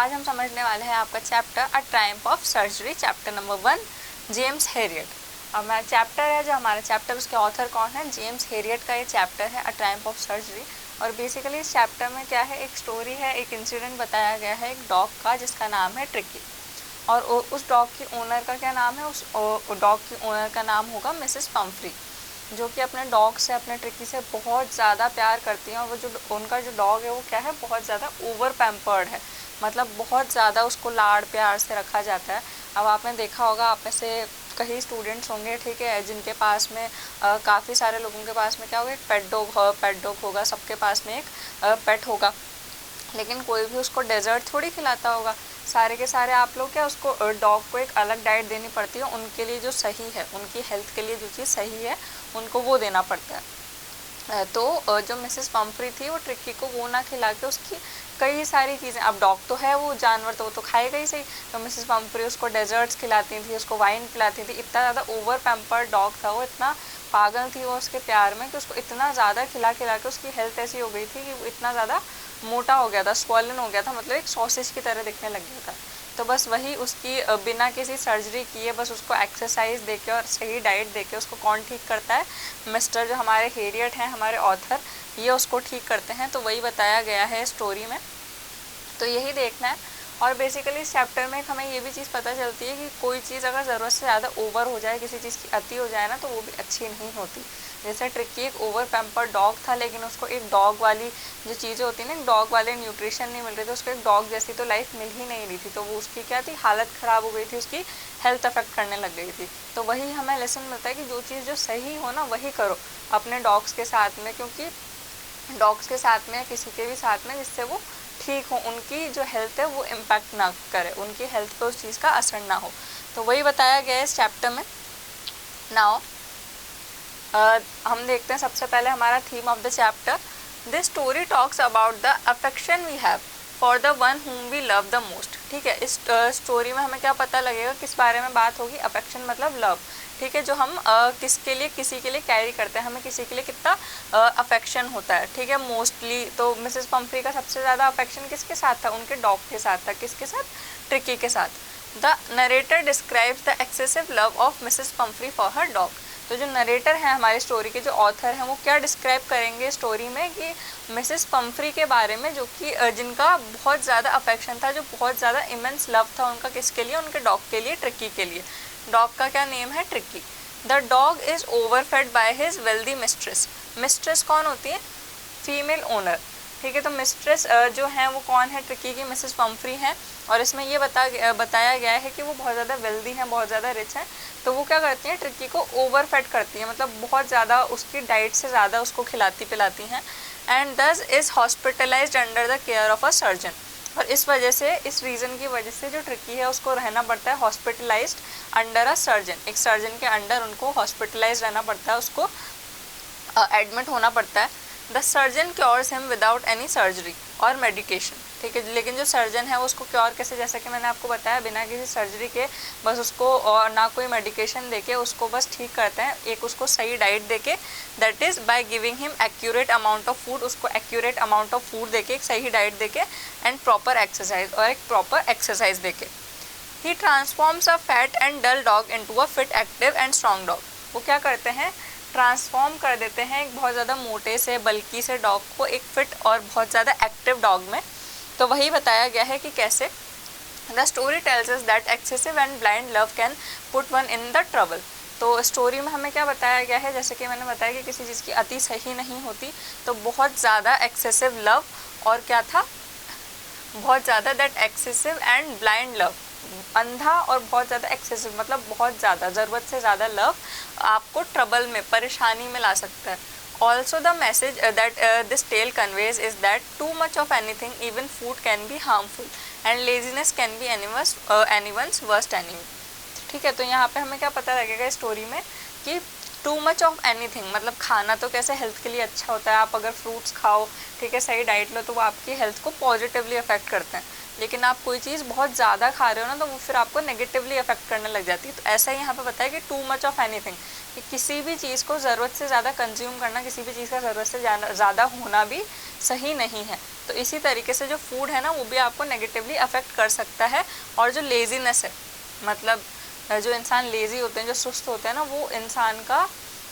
आज हम समझने वाले हैं आपका chapter a Triumph of surgery, chapter number 1, James Harriet. अब हमारा चैप्टर है, जो हमारा चैप्टर उसके ऑथर कौन है, जेम्स हेरियट का ये चैप्टर है अ ट्रायम्फ ऑफ सर्जरी। और बेसिकली इस चैप्टर में क्या है, एक स्टोरी है, एक इंसिडेंट बताया गया है एक डॉग का जिसका नाम है ट्रिकी। और उस डॉग की ओनर का क्या नाम है, उस डॉग की ओनर का नाम होगा मिसेस पम्फ्री, जो कि अपने डॉग से, अपने ट्रिकी से बहुत ज़्यादा प्यार करती हैं। और वो जो उनका जो डॉग है वो क्या है, बहुत ज़्यादा ओवर पैम्पर्ड है, मतलब बहुत ज़्यादा उसको लाड़ प्यार से रखा जाता है। अब आपने देखा होगा, आप में से कई स्टूडेंट्स होंगे, ठीक है, जिनके पास में काफ़ी सारे लोगों के पास में क्या होगा, एक पेट डॉग होगा, सबके पास में एक पेट होगा। लेकिन कोई भी उसको डेजर्ट थोड़ी खिलाता होगा। सारे के सारे आप लोग क्या, उसको डॉग को एक अलग डाइट देनी पड़ती है, उनके लिए जो सही है, उनकी हेल्थ के लिए जो चीज़ सही है उनको वो देना पड़ता है। तो जो मिसेस पम्फ्री थी वो ट्रिकी को वो ना खिला के उसकी कई सारी चीज़ें, अब डॉग तो है वो जानवर, तो वो तो खाएगा ही सही। तो मिसेस पम्फ्री उसको डेजर्ट्स खिलाती थी, उसको वाइन पिलाती थी। इतना ज़्यादा ओवर पैम्पर्ड डॉग था वो, इतना पागल थी वो उसके प्यार में कि उसको इतना ज़्यादा खिला खिला के उसकी हेल्थ ऐसी हो गई थी कि वो इतना ज़्यादा मोटा हो गया था, स्वॉलन हो गया था, मतलब एक सॉसेज की तरह दिखने लग गया था। तो बस वही उसकी बिना किसी सर्जरी किए, बस उसको एक्सरसाइज देके और सही डाइट देके उसको कौन ठीक करता है, मिस्टर जो हमारे हेरियट हैं, हमारे ऑथर, ये उसको ठीक करते हैं। तो वही बताया गया है स्टोरी में, तो यही देखना है। और बेसिकली इस चैप्टर में हमें ये भी चीज़ पता चलती है कि कोई चीज़ अगर ज़रूरत से ज़्यादा ओवर हो जाए, किसी चीज़ की अति हो जाए ना, तो वो भी अच्छी नहीं होती। जैसे ट्रिकी एक ओवर पैम्पर्ड डॉग था, लेकिन उसको एक डॉग वाली जो चीज़ें होती हैं ना, डॉग वाले न्यूट्रिशन नहीं मिल रहे थे, उसको एक डॉग जैसी तो लाइफ मिल ही नहीं रही थी। तो वो उसकी क्या थी, हालत ख़राब हो गई थी, उसकी हेल्थ अफेक्ट करने लग गई थी। तो वही हमें लेसन मिलता है कि जो चीज़ जो सही हो ना, वही करो अपने डॉग्स के साथ में, क्योंकि डॉग्स के साथ में, किसी के भी साथ में, जिससे वो ठीक हो, उनकी जो हेल्थ है वो इम्पैक्ट ना करे, उनकी हेल्थ पे उस चीज़ का असर ना हो। तो वही बताया गया है इस चैप्टर में। नाउ हम देखते हैं सबसे पहले हमारा theme of the chapter. This story talks about the affection we have for the one whom we love the most. ठीक है, इस स्टोरी में हमें क्या पता लगेगा, किस बारे में बात होगी, अफेक्शन मतलब लव। ठीक है, जो हम किसके लिए, किसी के लिए कैरी करते हैं, हमें किसी के लिए कितना अफेक्शन होता है। ठीक है, मोस्टली तो मिसेस पम्फ्री का सबसे ज़्यादा अफेक्शन किसके साथ था, उनके डॉग के साथ था। किसके साथ, ट्रिकी के साथ। The narrator describes the excessive love of Mrs Pomfrey for her dog. तो जो नरेटर हैं, हमारे स्टोरी के जो ऑथर हैं, वो क्या डिस्क्राइब करेंगे स्टोरी में कि मिसेस पम्फ्री के बारे में, जो कि जिनका बहुत ज़्यादा अफेक्शन था, जो बहुत ज़्यादा इमेंस लव था उनका, किसके लिए, उनके डॉग के लिए, ट्रिकी के लिए। डॉग का क्या नेम है, Tricki. The dog is overfed by his wealthy mistress. Mistress कौन होती है, फीमेल ओनर। ठीक है, तो मिस्ट्रेस जो हैं वो कौन है, ट्रिकी की मिसेस पम्फ्री हैं। और इसमें ये बताया गया है कि वो बहुत ज़्यादा वेल्दी हैं, बहुत ज़्यादा रिच हैं। तो वो क्या करती हैं, ट्रिकी को ओवरफेड करती हैं, मतलब बहुत ज़्यादा उसकी डाइट से ज़्यादा उसको खिलाती पिलाती हैं। एंड दस is hospitalised under the care of a surgeon. और इस वजह से, इस रीज़न की वजह से जो ट्रिकी है उसको रहना पड़ता है हॉस्पिटलाइज्ड अंडर अ सर्जन। एक सर्जन के अंडर उनको हॉस्पिटलाइज रहना पड़ता है, उसको एडमिट होना पड़ता है। The surgeon cures him without any surgery और मेडिकेशन। ठीक है, लेकिन जो सर्जन है वो उसको क्योर कैसे, जैसा कि मैंने आपको बताया, बिना किसी सर्जरी के, बस उसको और ना कोई मेडिकेशन देके उसको बस ठीक करते हैं, एक उसको सही डाइट देके, that is by giving him accurate amount of food, उसको एक्यूरेट अमाउंट ऑफ फूड देके, एक सही डाइट देके, एंड प्रॉपर एक्सरसाइज, और एक प्रॉपर एक्सरसाइज देके। He transforms a fat and dull dog into a fit, active and strong dog. वो क्या करते हैं, ट्रांसफॉर्म कर देते हैं एक बहुत ज़्यादा मोटे से, बल्कि से डॉग को एक फिट और बहुत ज़्यादा एक्टिव डॉग में। तो वही बताया गया है कि कैसे। The story tells us that excessive and blind love can put one in the trouble. तो स्टोरी में हमें क्या बताया गया है, जैसे कि मैंने बताया कि किसी चीज़ की अति सही नहीं होती। तो बहुत ज़्यादा एक्सेसिव लव, और क्या था, बहुत ज़्यादा, that excessive and blind love, अंधा और बहुत ज़्यादा एक्सेसिव, मतलब बहुत ज़्यादा, ज़रूरत से ज़्यादा लव आपको ट्रबल में, परेशानी में ला सकता है। Also the message that this tale conveys is that too much of anything, even food, can be harmful, and laziness can be anyone's worst enemy. ठीक है, तो यहाँ पे हमें क्या पता लगेगा स्टोरी में कि टू मच ऑफ एनीथिंग, मतलब खाना तो कैसे हेल्थ के लिए अच्छा होता है, आप अगर फ्रूट्स खाओ, ठीक है, सही डाइट लो, तो वो आपकी हेल्थ को पॉजिटिवली अफेक्ट करते हैं। लेकिन आप कोई चीज़ बहुत ज़्यादा खा रहे हो ना, तो वो फिर आपको नेगेटिवली अफेक्ट करने लग जाती है। तो ऐसा ही यहाँ पे बताया कि टू मच ऑफ एनीथिंग, कि किसी भी चीज़ को ज़रूरत से ज़्यादा कंज्यूम करना, किसी भी चीज़ का ज़रूरत से ज़्यादा होना भी सही नहीं है। तो इसी तरीके से जो फूड है ना, वो भी आपको नेगेटिवली अफेक्ट कर सकता है। और जो लेज़ीनेस है, मतलब जो इंसान लेज़ी होते हैं, जो सुस्त होते हैं ना, वो इंसान का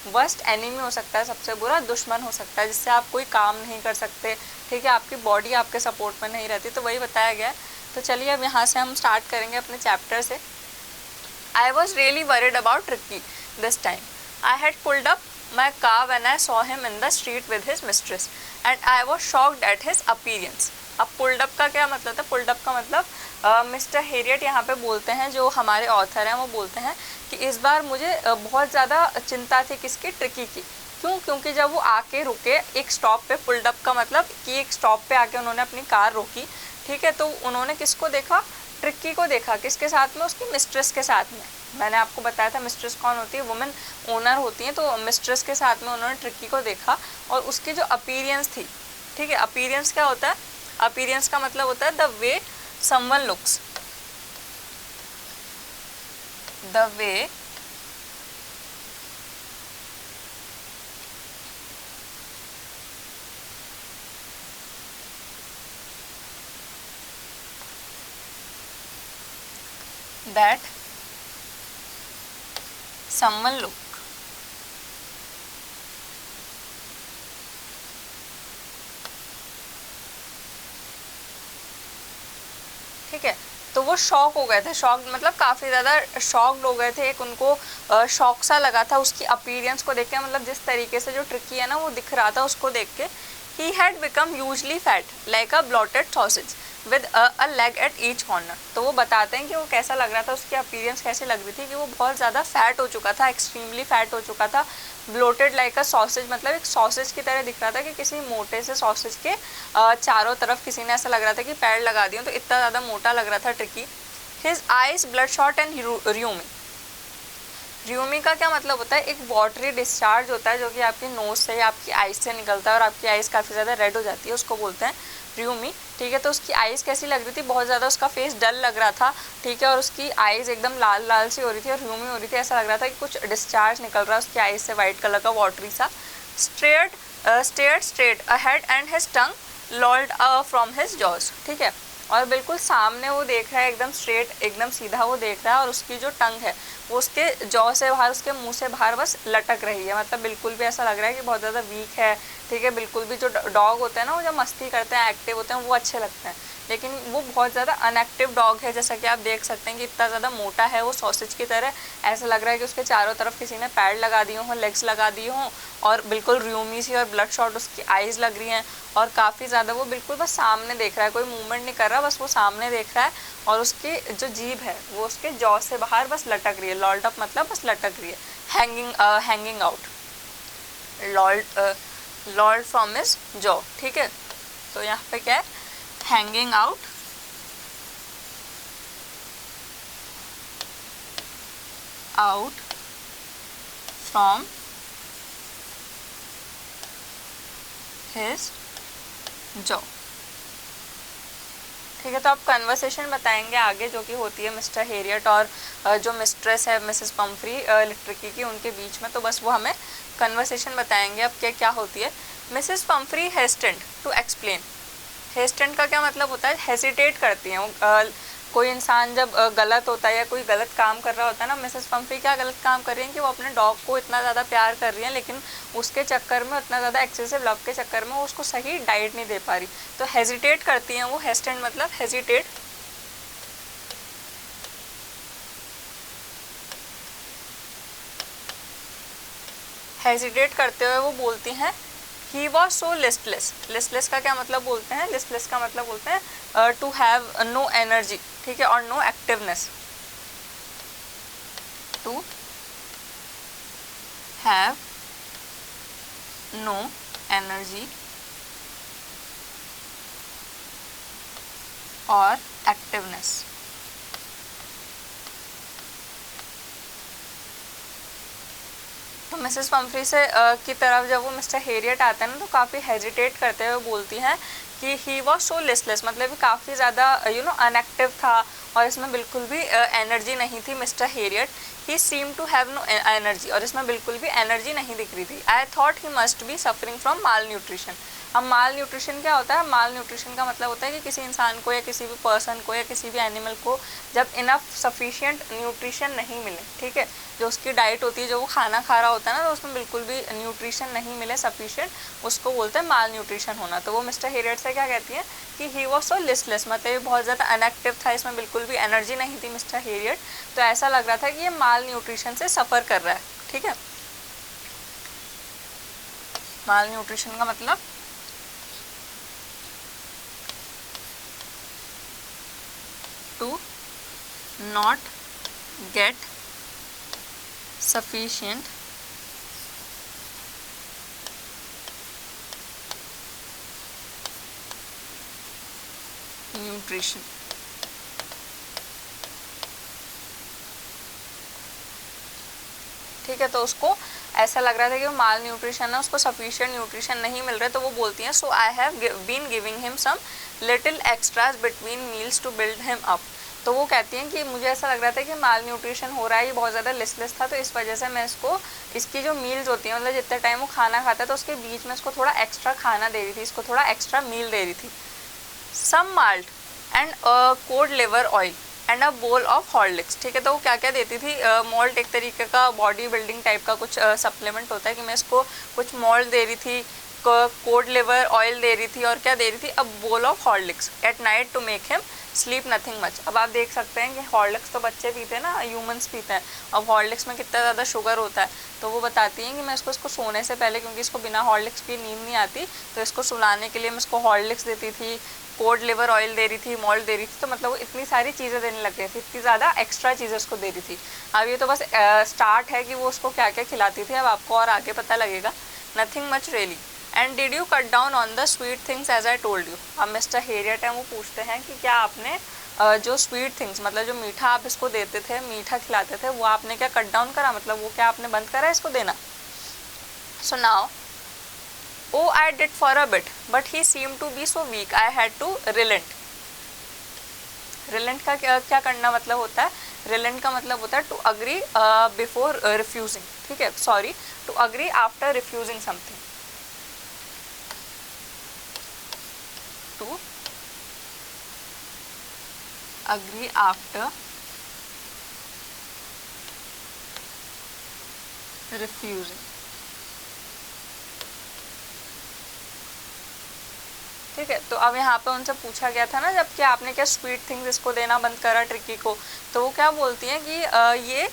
वर्स्ट एनिमी हो सकता है, सबसे बुरा दुश्मन हो सकता है, जिससे आप कोई काम नहीं कर सकते, ठीक है, आपकी बॉडी आपके सपोर्ट में नहीं रहती। तो वही बताया गया है। तो चलिए अब यहाँ से हम स्टार्ट करेंगे अपने चैप्टर से। I was really worried about Ricky this time. I had pulled up my car when I saw him in the street with his mistress, and I was shocked at his appearance. अब pulled up का क्या मतलब था? pulled up का मतलब mister Harriet यहाँ पे बोलते हैं, जो हमारे ऑथर हैं वो बोलते हैं कि इस बार मुझे बहुत ज़्यादा चिंता थी किसकी, ट्रिकी की। क्यों? क्योंकि जब वो आके रुके एक स्टॉप पे, पुल्ड अप का मतलब कि एक स्टॉप पे आके उन्होंने अपनी कार रोकी, ठीक है, तो उन्होंने किसको देखा? ट्रिक्की को देखा। किसके साथ में? उसकी मिस्ट्रेस के साथ में। मैंने आपको बताया था मिस्ट्रेस कौन होती है, वुमेन ओनर होती हैं। तो मिस्ट्रेस के साथ में उन्होंने ट्रिक्की को देखा, और उसकी जो अपीयरेंस थी, ठीक है, अपीयरेंस क्या होता है? अपीयरेंस का मतलब होता है the way someone looks, the way that someone look, ठीक है। तो वो शॉक हो गए थे, शॉक मतलब काफ़ी ज़्यादा शॉक्ड हो गए थे। एक उनको शॉक सा लगा था उसकी अपीयरेंस को देख के, मतलब जिस तरीके से जो ट्रिकी है ना वो दिख रहा था उसको देख के। He had become hugely fat like a blotted sausage with a leg at each corner. तो वो बताते हैं कि वो कैसा लग रहा था, उसकी अपीयरेंस कैसी लग रही थी, कि वो बहुत ज़्यादा फैट हो चुका था, एक्सट्रीमली फैट हो चुका था। ब्लोटेड लाइक अ सॉसेज मतलब एक सॉसेज की तरह दिख रहा था, कि किसी मोटे से सॉसेज के चारों तरफ किसी ने ऐसा लग रहा था कि पैर लगा दिए, तो इतना ज़्यादा मोटा लग रहा था Tricki. His eyes bloodshot and rheumy. Rheumy का क्या मतलब होता है? एक वाटरी डिस्चार्ज होता है जो कि आपकी नोज से या आपकी आइज से निकलता है, और आपकी आइज काफ़ी ज़्यादा रेड हो जाती है, उसको बोलते हैं र्यूमी, ठीक है। तो उसकी आइज़ कैसी लग रही थी? बहुत ज़्यादा उसका फेस डल लग रहा था, ठीक है, और उसकी आइज़ एकदम लाल लाल सी हो रही थी और र्यूमी हो रही थी। ऐसा लग रहा था कि कुछ डिस्चार्ज निकल रहा है उसकी आइज़ से, वाइट कलर का वाटरी सा। Stared straight ahead and his tongue लॉल्ड from his jaws, ठीक है, और बिल्कुल सामने वो देख रहा है, एकदम स्ट्रेट, एकदम सीधा वो देख रहा है, और उसकी जो टंग है वो उसके जॉ से बाहर, उसके मुंह से बाहर बस लटक रही है। मतलब बिल्कुल भी ऐसा लग रहा है कि बहुत ज़्यादा वीक है, ठीक है। बिल्कुल भी जो डॉग होते हैं ना, वो जब मस्ती करते हैं, एक्टिव होते हैं, वो अच्छे लगते हैं, लेकिन वो बहुत ज़्यादा अनएक्टिव डॉग है। जैसा कि आप देख सकते हैं कि इतना ज़्यादा मोटा है वो, सॉसेज की तरह। ऐसा लग रहा है कि उसके चारों तरफ किसी ने पैड लगा दिए हों, लेग्स लगा दिए हों, और बिल्कुल र्यूमी सी और ब्लड शॉट उसकी आइज़ लग रही हैं, और काफ़ी ज़्यादा वो बिल्कुल बस सामने देख रहा है, कोई मूवमेंट नहीं कर रहा, बस वो सामने देख रहा है, और उसकी जो जीभ है वो उसके जॉ से बाहर बस लटक रही है। लॉल्ड अप मतलब बस लटक रही है, hanging out, लॉल्ड from his jaw, ठीक है। तो यहाँ पे क्या है? Hanging out from his jaw, ठीक है। तो आप कन्वर्सेशन बताएंगे आगे, जो कि होती है मिस्टर हेरियट और जो मिस्ट्रेस है मिसेस पम्फ्री ट्रिकी की, उनके बीच में। तो बस वो हमें कन्वर्सेशन बताएंगे अब क्या क्या होती है। Mrs Pumphrey hastened to explain. Hastened का क्या मतलब होता है? हेसिटेट करती हैं। कोई इंसान जब गलत होता है या कोई गलत काम कर रहा होता है ना, मिसेस पम्फ्री क्या गलत काम कर रही हैं कि वो अपने डॉग को इतना ज़्यादा प्यार कर रही हैं, लेकिन उसके चक्कर में, उतना ज़्यादा एक्सेसिव लव के चक्कर में वो उसको सही डाइट नहीं दे पा रही। तो हेजिटेट करती हैं वो। हेस्टेंड मतलब हेजिटेट, हेजिटेट करते हुए वो बोलती हैं he was so listless. Listless का क्या मतलब बोलते हैं? लिस्टलेस का मतलब बोलते हैं टू हैव नो एनर्जी, ठीक है, और no activeness. To have no energy और एक्टिवनेस। तो मिसेस पम्फ्री से की तरफ जब वो मिस्टर हेरियट आते हैं ना, तो काफ़ी हेजिटेट करते हुए बोलती हैं कि ही वॉज सो लिस्टलेस, मतलब काफ़ी ज़्यादा अनएक्टिव था और इसमें बिल्कुल भी एनर्जी नहीं थी Mr Herriot. He seem to have no energy, और इसमें बिल्कुल भी एनर्जी नहीं दिख रही थी। I thought he must be suffering from malnutrition. अब माल न्यूट्रिशन क्या होता है? माल न्यूट्रिशन का मतलब होता है कि किसी इंसान को या किसी भी पर्सन को या किसी भी एनिमल को जब इनफ सफिशिएंट न्यूट्रिशन नहीं मिले, ठीक है, जो उसकी डाइट होती है, जो वो खाना खा रहा होता है ना, तो उसमें बिल्कुल भी न्यूट्रिशन नहीं मिले सफिशिएंट, उसको बोलते हैं माल न्यूट्रिशन होना। तो वो मिस्टर हेरियट से क्या कहती हैं कि ही वॉज सो लिस्टलेस, मतलब ये बहुत ज़्यादा अनएक्टिव था, इसमें बिल्कुल भी एनर्जी नहीं थी मिस्टर हेरियट, तो ऐसा लग रहा था कि ये माल न्यूट्रिशन से सफ़र कर रहा है। ठीक है, माल न्यूट्रिशन का मतलब to not get sufficient nutrition। ठीक है, तो उसको ऐसा लग रहा था कि वो माल न्यूट्रिशन है, उसको सफिशिएंट न्यूट्रिशन नहीं मिल रहे, तो वो बोलती हैं so I have been giving him some little extras between meals to build him up. तो वो कहती हैं कि मुझे ऐसा लग रहा था कि माल न्यूट्रिशन हो रहा है, ये बहुत ज़्यादा लिस्टलेस था, तो इस वजह से मैं इसको, इसकी जो मील्स होती हैं, मतलब जितने टाइम वो खाना खाता है तो उसके बीच में इसको थोड़ा एक्स्ट्रा खाना दे रही थी, इसको थोड़ा एक्स्ट्रा मील दे रही थी। Some malt and cod liver oil and a bowl of Horlicks. ठीक है, तो वो क्या क्या देती थी? मॉल्ट एक तरीके का बॉडी बिल्डिंग टाइप का कुछ सप्लीमेंट होता है, कि मैं इसको कुछ मॉल्ट दे रही थी, कोड लिवर ऑयल दे रही थी, और क्या दे रही थी? A bowl of Horlicks at night to make him sleep nothing much. अब आप देख सकते हैं कि हॉर्लिक्स तो बच्चे पीते हैं ना, ह्यूमंस पीते हैं, अब हॉर्लिक्स में कितना ज़्यादा शुगर होता है, तो वो बताती हैं कि मैं इसको सोने से पहले, क्योंकि इसको बिना हॉर्लिक्स की नींद नहीं आती, तो इसको सुलाने के लिए मैं इसको हॉर्लिक्स देती थी, कोड लिवर ऑयल दे रही थी, मॉल्ट दे रही थी, तो मतलब वो इतनी सारी चीज़ें देने लग गई थी, इतनी ज़्यादा एक्स्ट्रा चीज़ें उसको दे रही थी। अब ये तो बस स्टार्ट है कि वो उसको क्या क्या खिलाती थी, अब आपको और आगे पता लगेगा। Nothing much really and did you cut down on the sweet things as I told you. अब मिस्टर हेरियट है, वो पूछते हैं कि क्या आपने जो स्वीट थिंग्स, मतलब जो मीठा आप इसको देते थे, मीठा खिलाते थे, वो आपने क्या कट डाउन करा, मतलब वो क्या आपने बंद करा इसको देना? So now Oh, I did for a bit, but he seemed to be so weak. I had to relent. Relent का क्या करना मतलब होता है? Relent का मतलब होता है to agree before refusing. ठीक है, sorry, to agree after refusing something. To agree after refusing. ठीक है, तो अब यहाँ पे उनसे पूछा गया था ना जब कि आपने क्या स्वीट थिंग्स इसको देना बंद करा ट्रिकी को, तो वो क्या बोलती हैं कि ये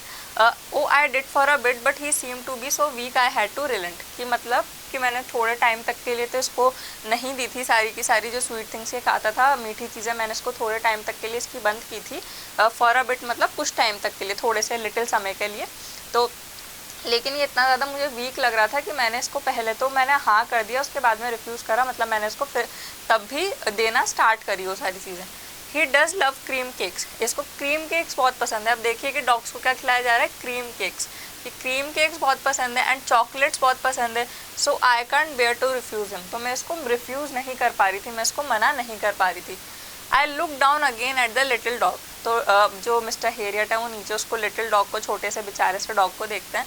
oh I did for a bit but he seem to be so weak I had to relent, कि मतलब कि मैंने थोड़े टाइम तक के लिए तो इसको नहीं दी थी सारी की सारी जो स्वीट थिंग्स ये खाता था, मीठी चीज़ें, मैंने इसको थोड़े टाइम तक के लिए इसकी बंद की थी। फॉर अ बिट मतलब कुछ टाइम तक के लिए, थोड़े से लिटिल समय के लिए, तो लेकिन ये इतना ज़्यादा मुझे वीक लग रहा था कि मैंने इसको पहले तो मैंने हाँ कर दिया, उसके बाद में रिफ्यूज़ करा, मतलब मैंने इसको फिर तब भी देना स्टार्ट करी वो सारी चीज़ें। He does love cream cakes, इसको क्रीम केक्स बहुत पसंद है। अब देखिए कि डॉग्स को क्या खिलाया जा रहा है? क्रीम केक्स, कि क्रीम केक्स बहुत पसंद है एंड चॉकलेट्स बहुत पसंद है। So I can't bear to refuse him, तो मैं इसको रिफ्यूज़ नहीं कर पा रही थी, मैं इसको मना नहीं कर पा रही थी। I look down again at the little dog, तो जो मिस्टर हेरियट है वो नीचे उसको लिटिल डॉग को, छोटे से बेचारे से डॉग को देखते हैं।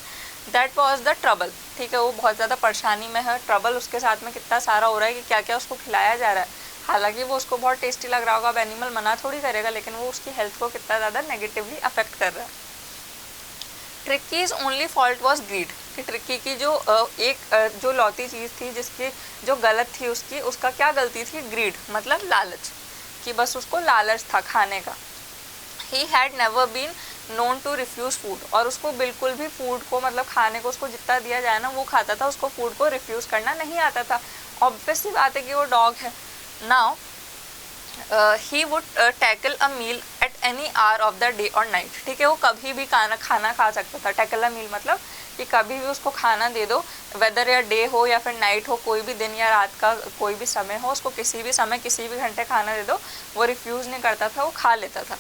दैट वॉज द ट्रबल, ठीक है, वो बहुत ज़्यादा परेशानी में है, ट्रबल उसके साथ में कितना सारा हो रहा है कि क्या क्या उसको खिलाया जा रहा है। हालांकि वो उसको बहुत टेस्टी लग रहा होगा, अब एनिमल मना थोड़ी करेगा, लेकिन वो उसकी हेल्थ को कितना ज़्यादा नेगेटिवली अफेक्ट कर रहा है। ट्रिक्कीज ओनली फॉल्ट वॉज ग्रीड, कि ट्रिक्की की जो जो लौती चीज़ थी, जिसकी जो गलत थी उसका क्या गलती थी? ग्रीड मतलब लालच, कि बस उसको लालच था खाने का। He had never been known to refuse food, और उसको बिल्कुल भी फूड को, मतलब खाने को उसको जितना दिया जाए ना वो खाता था, उसको फूड को रिफ्यूज़ करना नहीं आता था। ऑब्वियसली बात है कि वो डॉग है। Now he would tackle a meal at any hour of the day और नाइट, ठीक है, वो कभी भी खाना खा सकता था। टैकल अ मील मतलब कि कभी भी उसको खाना दे दो, वेदर या डे हो या फिर नाइट हो, कोई भी दिन या रात का कोई भी समय हो, उसको किसी भी समय किसी भी घंटे खाना दे दो, वो रिफ्यूज़ नहीं करता था, वो खा लेता था।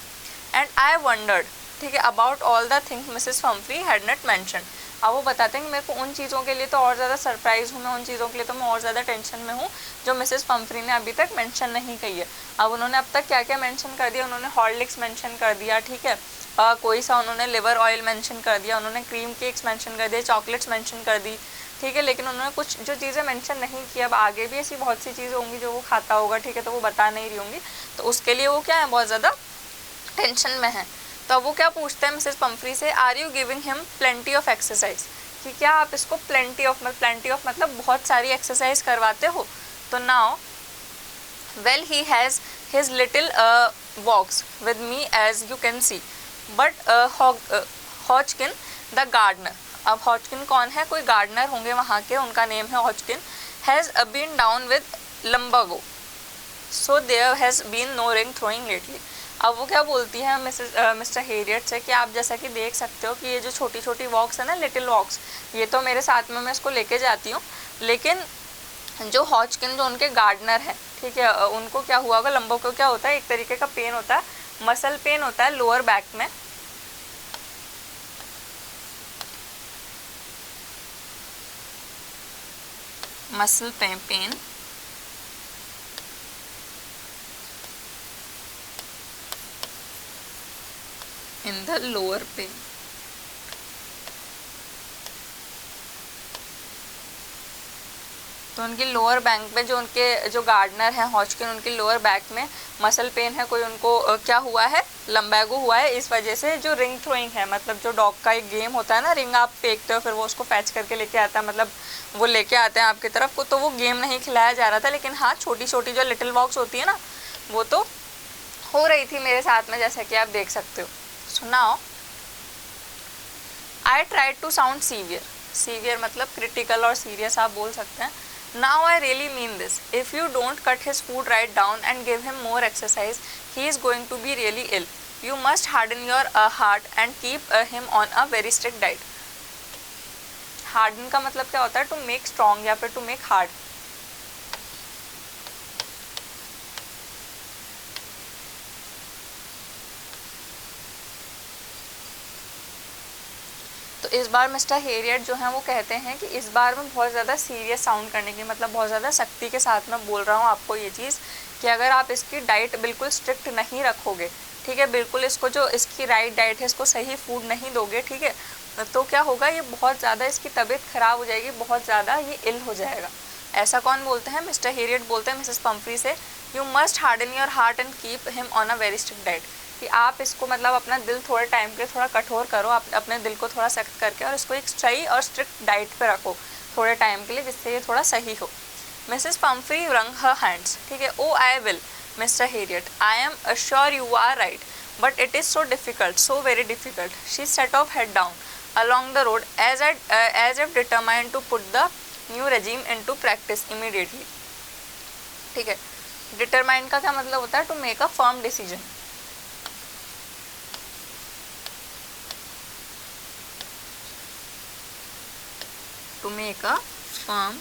एंड आई वंडर्ड, ठीक है, about all the things Mrs Humphry had not mention, अब वो बताते हैं कि मेरे को उन चीज़ों के लिए तो और ज़्यादा सरप्राइज हूँ, मैं उन चीज़ों के लिए तो मैं और ज़्यादा टेंशन में हूँ जो मिसेस पंफ्री ने अभी तक मेंशन नहीं की है। अब उन्होंने अब तक क्या क्या मेंशन कर दिया, उन्होंने हॉर्लिक्स मेंशन कर दिया, ठीक है, कोई सा उन्होंने लिवर ऑयल मेंशन कर दिया, उन्होंने क्रीम केक्स मेंशन कर दिए, चॉकलेट्स मेंशन कर दी, ठीक है, लेकिन उन्होंने कुछ जो चीज़ें मेंशन नहीं की, अब आगे भी ऐसी बहुत सी चीज़ें होंगी जो वो खाता होगा, ठीक है, तो वो बता नहीं रही होंगी, तो उसके लिए वो क्या है, बहुत ज़्यादा टेंशन में है। तो अब वो क्या पूछते हैं मिसेस पंफ्री से, are you giving him plenty of exercise, कि क्या आप इसको प्लेंटी ऑफ मतलब बहुत सारी एक्सरसाइज करवाते हो। तो now well he has his little walks with me as you can see, but Hodgkin the gardener, अब हॉजकिन कौन है, कोई गार्डनर होंगे वहाँ के, उनका नेम है Hodgkin, has been down with lumbago, so there has been no ring throwing lately. अब वो क्या बोलती है मिस्टर हेरियट से कि आप जैसा कि देख सकते हो कि ये जो छोटी छोटी वॉक्स है ना, लिटिल वॉक्स, ये तो मेरे साथ में मैं इसको लेके जाती हूँ, लेकिन जो हॉजकिन जो उनके गार्डनर हैं, ठीक है, उनको क्या हुआ होगा, लंबो को क्या होता है, एक तरीके का पेन होता है, मसल पेन होता है लोअर बैक में, muscle pain in the lower pain. तो उनकी लोअर बैक में जो उनके जो गार्डनर हैं हॉजकिन, उनकी लोअर बैक में मसल पेन है, कोई उनको क्या हुआ है, लम्बैगो हुआ है, इस वजह से जो रिंग थ्रोइंग है, मतलब जो डॉग का एक गेम होता है ना, रिंग आप फेंकते हो फिर वो उसको फैच करके लेके आता है, मतलब वो लेके आते हैं आपकी तरफ को, तो वो गेम नहीं खिलाया जा रहा था, लेकिन हाँ छोटी छोटी जो लिटिल वॉक्स होती है ना, वो तो हो रही थी मेरे साथ में, जैसा कि आप देख सकते हो। सुनाओ, I try to sound severe, severe मतलब क्रिटिकल और सीरियस आप बोल सकते हैं। Now I really mean this. If you don't cut his food right down and give him more exercise, he is going to be really ill. You must harden your heart and keep him on a very strict diet. Harden का मतलब क्या होता है, to make strong या फिर to make hard. तो इस बार mister Harriet जो हैं वो कहते हैं कि इस बार मैं बहुत ज़्यादा सीरियस साउंड करने की, मतलब बहुत ज़्यादा सख्ती के साथ मैं बोल रहा हूँ आपको ये चीज़, कि अगर आप इसकी डाइट बिल्कुल स्ट्रिक्ट नहीं रखोगे, ठीक है, बिल्कुल इसको जो इसकी राइट डाइट है, इसको सही फूड नहीं दोगे, ठीक है, तो क्या होगा, ये बहुत ज़्यादा इसकी तबीयत ख़राब हो जाएगी, बहुत ज़्यादा ये इल हो जाएगा। ऐसा कौन बोलते हैं, मिस्टर हेरियट बोलते हैं मिसेस पंफ्री से, you must harden your heart and keep him on a very strict diet, कि आप इसको मतलब अपना दिल थोड़े टाइम के लिए थोड़ा कठोर करो, आप अपने दिल को थोड़ा सख्त करके और इसको एक सही और स्ट्रिक्ट डाइट पे रखो थोड़े टाइम के लिए, जिससे ये थोड़ा सही हो। मिसेस पंफ्री रंग हर हैंड्स, ठीक है, oh I will Mr Herriot, I am assure you are right, but it is so difficult, so very difficult. She set off head down along the road as if determined to put the new regime into practice immediately, ठीक है। Determined का क्या मतलब होता है, to make a firm decision, to make a firm.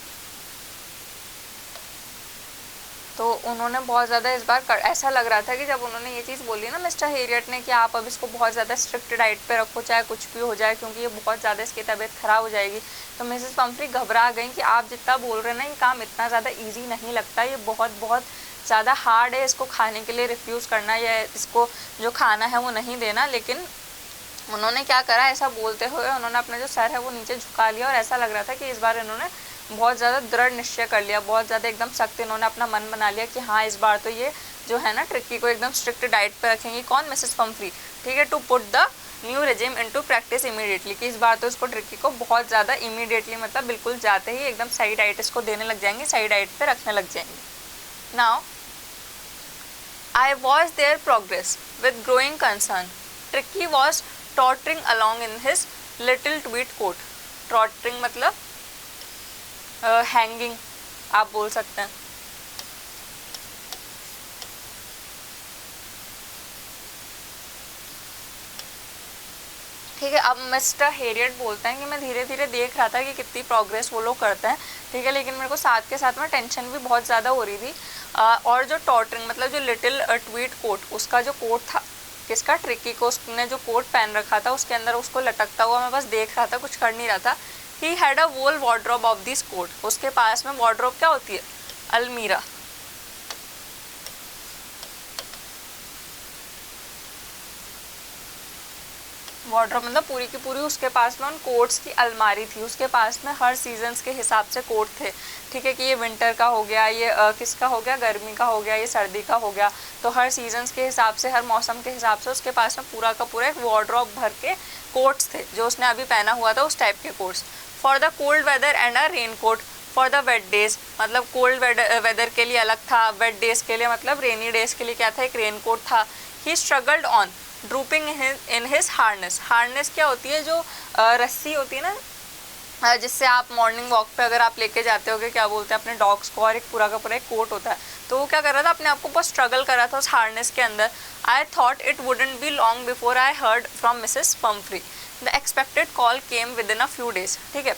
तो उन्होंने बहुत ज़्यादा इस बार ऐसा लग रहा था कि जब उन्होंने ये चीज़ बोली ना मिस्टर हेरियट ने कि आप अब इसको बहुत ज़्यादा स्ट्रिक्ट डाइट पे रखो चाहे कुछ भी हो जाए, क्योंकि ये बहुत ज़्यादा इसकी तबीयत ख़राब हो जाएगी, तो मिसेस पंफ्री घबरा गई कि आप जितना बोल रहे हैं ना, ये काम इतना ज़्यादा ईजी नहीं लगता, ये बहुत बहुत ज़्यादा हार्ड है, इसको खाने के लिए रिफ्यूज़ करना या इसको जो खाना है वो नहीं देना। लेकिन उन्होंने क्या करा, ऐसा बोलते हुए उन्होंने अपना जो सर है वो नीचे झुका लिया और ऐसा लग रहा था कि इस बार इन्होंने बहुत ज़्यादा दृढ़ निश्चय कर लिया, बहुत ज़्यादा एकदम सख्त इन्होंने अपना मन बना लिया कि हाँ इस बार तो ये जो है ना ट्रिक्की को एकदम स्ट्रिक्ट डाइट पे रखेंगी। कौन, मिसेस पंफ्री, ठीक है, to put the new regime into practice immediately, कि इस बार तो इसको ट्रिक्की को बहुत ज़्यादा इमीडिएटली मतलब बिल्कुल जाते ही एकदम सही डाइट इसको देने लग जाएंगे, सही डाइट पे रखने लग जाएंगे। Now I watch their progress with growing concern, Tricki was tottering along in his little tweed coat, tottering मतलब हैंगिंग आप बोल सकते हैं। ठीक है, अब मिस्टर हेरियट बोलते हैं कि मैं धीरे धीरे देख रहा था कि कितनी प्रोग्रेस वो लोग करते हैं, ठीक है, लेकिन मेरे को साथ के साथ में टेंशन भी बहुत ज़्यादा हो रही थी। और जो टॉटरिंग मतलब जो लिटिल ट्वीट कोट, उसका जो कोट था किसका, ट्रिकी को। उसने जो कोट पहन रखा था उसके अंदर उसको लटकता हुआ मैं बस देख रहा था, कुछ कर नहीं रहा था। He had a whole wardrobe of this coat, उसके पास में वार्डरोब क्या होती है, अलमीरा। वार्डरोब मतलब पूरी की पूरी उसके पास में उन कोट्स की अलमारी थी, उसके पास में हर सीजन्स के हिसाब से कोट थे, ठीक है, कि ये विंटर का हो गया, ये किसका हो गया, गर्मी का हो गया, ये सर्दी का हो गया। तो हर सीजन्स के हिसाब से, हर मौसम के हिसाब से उसके पास में पूरा का पूरा एक वार्डरोब भर के कोट्स थे जो उसने अभी पहना हुआ था, उस टाइप के coats. For the cold weather and a rain coat for the wet days, मतलब कोल्ड वेदर के लिए अलग था, वेट डेज के लिए मतलब रेनी डेज के लिए क्या था, एक रेन कोट था। He struggled on drooping in his harness. Harness क्या होती है, जो रस्सी होती है ना, जिससे आप मॉर्निंग वॉक पे अगर आप लेके जाते होगे, क्या बोलते हैं अपने डॉग्स को, और एक पूरा का पूरा एक कोट होता है। तो वो क्या कर रहा था, अपने आप को बहुत स्ट्रगल कर रहा था उस हार्नेस के अंदर। आई thought it wouldn't be long before I heard from Mrs Pomfrey, the expected call came with in a few days, ठीक है।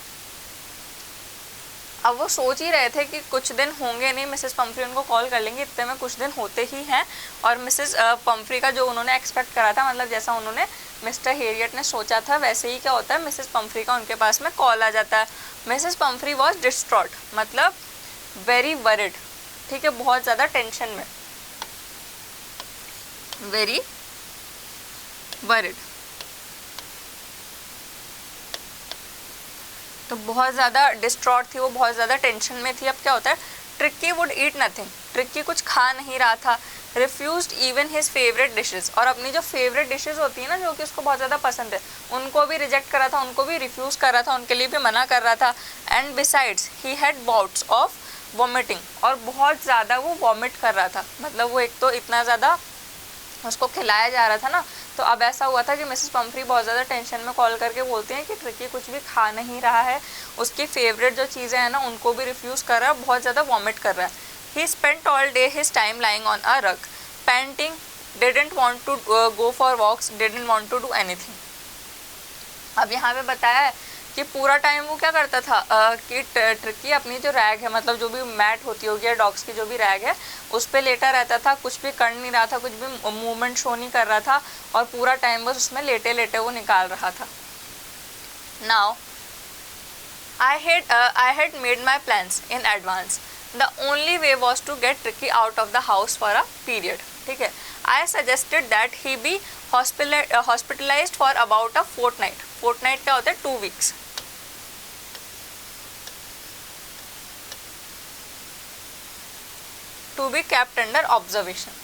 अब वो सोच ही रहे थे कि कुछ दिन होंगे नहीं, मिसेस पम्फ्री उनको कॉल कर लेंगे, इतने में कुछ दिन होते ही हैं। और मिसेस पम्फ्री का जो उन्होंने एक्सपेक्ट करा था, मतलब जैसा उन्होंने मिस्टर हेरियट ने सोचा था, वैसे ही क्या होता है, मिसेस पम्फ्री का उनके पास में कॉल आ जाता है। मिसेस पम्फ्री वॉज डिस्ट्रॉट, मतलब वेरी वरिड, ठीक है, बहुत ज़्यादा टेंशन में, वेरी वरिड, तो बहुत ज़्यादा डिस्ट्रॉट थी वो, बहुत ज़्यादा टेंशन में थी। अब क्या होता है, tricky would eat nothing, tricky कुछ खा नहीं रहा था। Refused even his favourite dishes, और अपनी जो फेवरेट डिशेस होती है ना, जो कि उसको बहुत ज़्यादा पसंद है, उनको भी रिजेक्ट करा था, उनको भी रिफ्यूज़ कर रहा था, उनके लिए भी मना कर रहा था। And besides he had bouts of vomiting, और बहुत ज़्यादा वो वॉमिट कर रहा था, मतलब वो एक तो इतना ज़्यादा उसको खिलाया जा रहा था ना। तो अब ऐसा हुआ था कि मिसेस पम्फ्री बहुत ज़्यादा टेंशन में कॉल करके बोलती हैं कि ट्रिकी कुछ भी खा नहीं रहा है, उसकी फेवरेट जो चीज़ें हैं ना उनको भी रिफ्यूज़ कर रहा है, बहुत ज़्यादा वॉमिट कर रहा है। He spent all day his time lying on a rug, panting, didn't want to go for walks, didn't want to do anything. अब यहाँ पे बताया है कि पूरा टाइम वो क्या करता था कि ट्रिकी अपनी जो रैग है, मतलब जो भी मैट होती होगी या डॉग्स की जो भी रैग है, उस पर लेटा रहता था, कुछ भी कर नहीं रहा था, कुछ भी मूवमेंट शो नहीं कर रहा था, और पूरा टाइम बस उसमें लेटे लेटे वो निकाल रहा था। Now I had made my plans in advance. The only way was to get Tricky out of the house for a period. ठीक है, I suggested that he be hospitalized for about a fortnight. Fortnight क्या होता है, 2 weeks. To be kept under observation.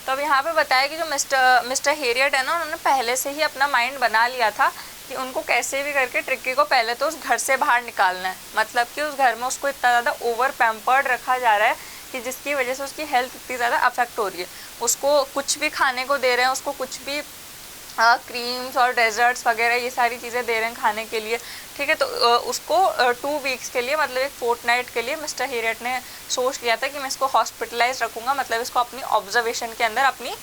तो अब यहाँ पे बताया कि जो मिस्टर हेरियट है ना, उन्होंने पहले से ही अपना माइंड बना लिया था कि उनको कैसे भी करके ट्रिकी को पहले तो उस घर से बाहर निकालना है। मतलब कि उस घर में उसको इतना ज़्यादा ओवर पैम्पर्ड रखा जा रहा है कि जिसकी वजह से उसकी हेल्थ इतनी ज़्यादा अफेक्ट हो रही है। उसको कुछ भी खाने को दे रहे हैं, उसको कुछ भी क्रीम्स और डेजर्ट्स वगैरह ये सारी चीज़ें दे रहे हैं खाने के लिए, ठीक है। तो उसको 2 वीक्स के लिए, मतलब एक फोर्टनाइट के लिए मिस्टर हेरियट ने सोच लिया था कि मैं इसको हॉस्पिटलाइज रखूँगा, मतलब इसको अपनी ऑब्जर्वेशन के अंदर, अपनी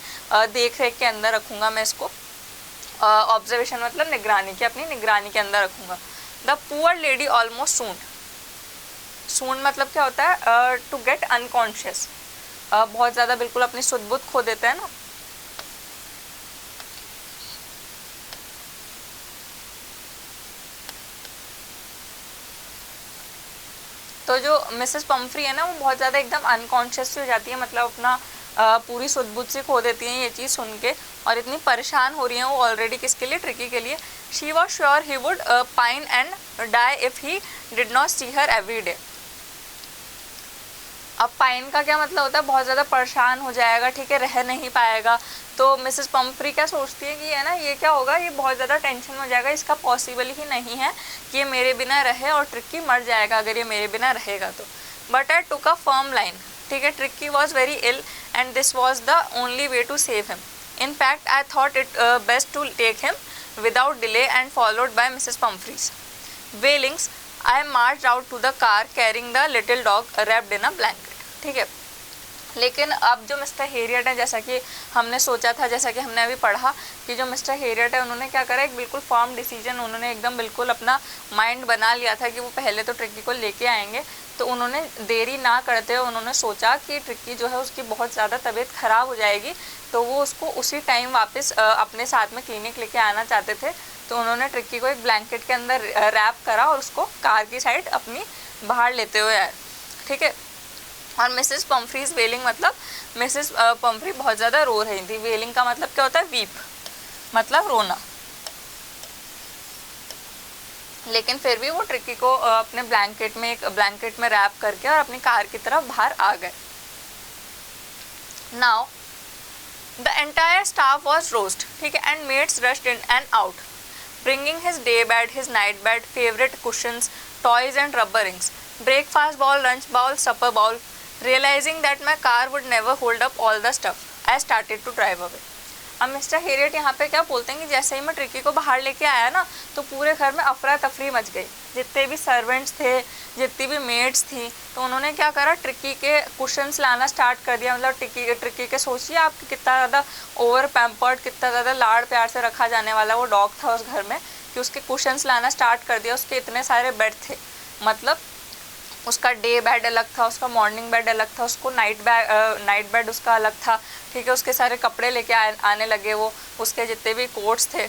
देख रेख के अंदर रखूँगा मैं इसको। ऑब्जर्वेशन मतलब निगरानी की, अपनी निगरानी के अंदर रखूँगा। द पुअर लेडी ऑलमोस्ट सून मतलब क्या होता है, टू गेट अनकॉन्शियस, बहुत ज़्यादा बिल्कुल अपनी सुध बुध खो देते हैं ना। तो जो मिसेस पम्फ्री है ना, वो बहुत ज़्यादा एकदम अनकॉन्शियस हो जाती है, मतलब अपना पूरी सुध बुध से खो देती हैं ये चीज़ सुन के, और इतनी परेशान हो रही हैं वो ऑलरेडी, किसके लिए, ट्रिकी के लिए। She was sure he would pine and die if he did not see her every day. अब पाइन का क्या मतलब होता है, बहुत ज़्यादा परेशान हो जाएगा, ठीक है, रह नहीं पाएगा। तो मिसेस पम्फ्री क्या सोचती है कि है ना, ये क्या होगा, ये बहुत ज़्यादा टेंशन में हो जाएगा, इसका पॉसिबल ही नहीं है कि ये मेरे बिना रहे, और ट्रिकी मर जाएगा अगर ये मेरे बिना रहेगा तो। But I took a firm line, ठीक है, Tricki was very ill and this was the only way to save him. In fact I thought it best to take him without delay and followed by Mrs Pumphrey's wailings. I march out to the car carrying the little dog wrapped in a blanket. ठीक है, लेकिन अब जो mister Herriot है, जैसा कि हमने सोचा था, जैसा कि हमने अभी पढ़ा कि जो मिस्टर हेरियट है उन्होंने क्या करा, एक बिल्कुल फर्म डिसीजन, उन्होंने एकदम बिल्कुल अपना माइंड बना लिया था कि वो पहले तो ट्रिक्की को लेके आएंगे। तो उन्होंने देरी ना करते हुए उन्होंने सोचा कि ट्रिक्की जो है उसकी बहुत ज़्यादा तबीयत ख़राब हो जाएगी, तो वो उसको उसी टाइम वापस अपने साथ में क्लिनिक लेके आना चाहते थे। तो उन्होंने ट्रिक्की को एक ब्लैंकेट के अंदर रैप करा और उसको कार की साइड अपनी बाहर लेते हुए आए, ठीक है। और मिसेस पम्फ्रीज वेलिंग, मतलब मिसेस पम्फ्री बहुत ज़्यादा रो रही थी। वेलिंग का मतलब क्या होता है, वीप, मतलब रोना। लेकिन फिर भी वो ट्रिक्की को अपने ब्लैंकेट में रैप करके और अपनी कार की तरफ बाहर आ गए। Now the entire staff was roused, ठीक है, and maids rushed in and out, bringing his day bed, his night bed, favourite cushions, toys and rubber rings, breakfast bowl, lunch bowl, supper bowl. Realizing that my car would never hold up all the stuff, I started to drive away. अब Mr Harriet यहाँ पे क्या बोलते हैं कि जैसे ही मैं tricky को बाहर लेके आया ना, तो पूरे घर में अफरा तफरी मच गई। जितने भी सर्वेंट्स थे, जितनी भी मेड्स थी, तो उन्होंने क्या करा, ट्रिक्की के कुशन्स लाना स्टार्ट कर दिया। मतलब ट्रिक्की के सोचिए आप कि कितना ज़्यादा ओवर पैम्पर्ड, कितना ज़्यादा लाड़ प्यार से रखा जाने वाला वो डॉग था उस घर में, कि उसके कुशन्स लाना स्टार्ट कर दिया। उसके इतने सारे बेड थे, मतलब उसका डे बेड अलग था, उसका मॉर्निंग बेड अलग था, उसको नाइट बेड उसका अलग था, ठीक है। उसके सारे कपड़े लेके आने लगे वो, उसके जितने भी कोट्स थे,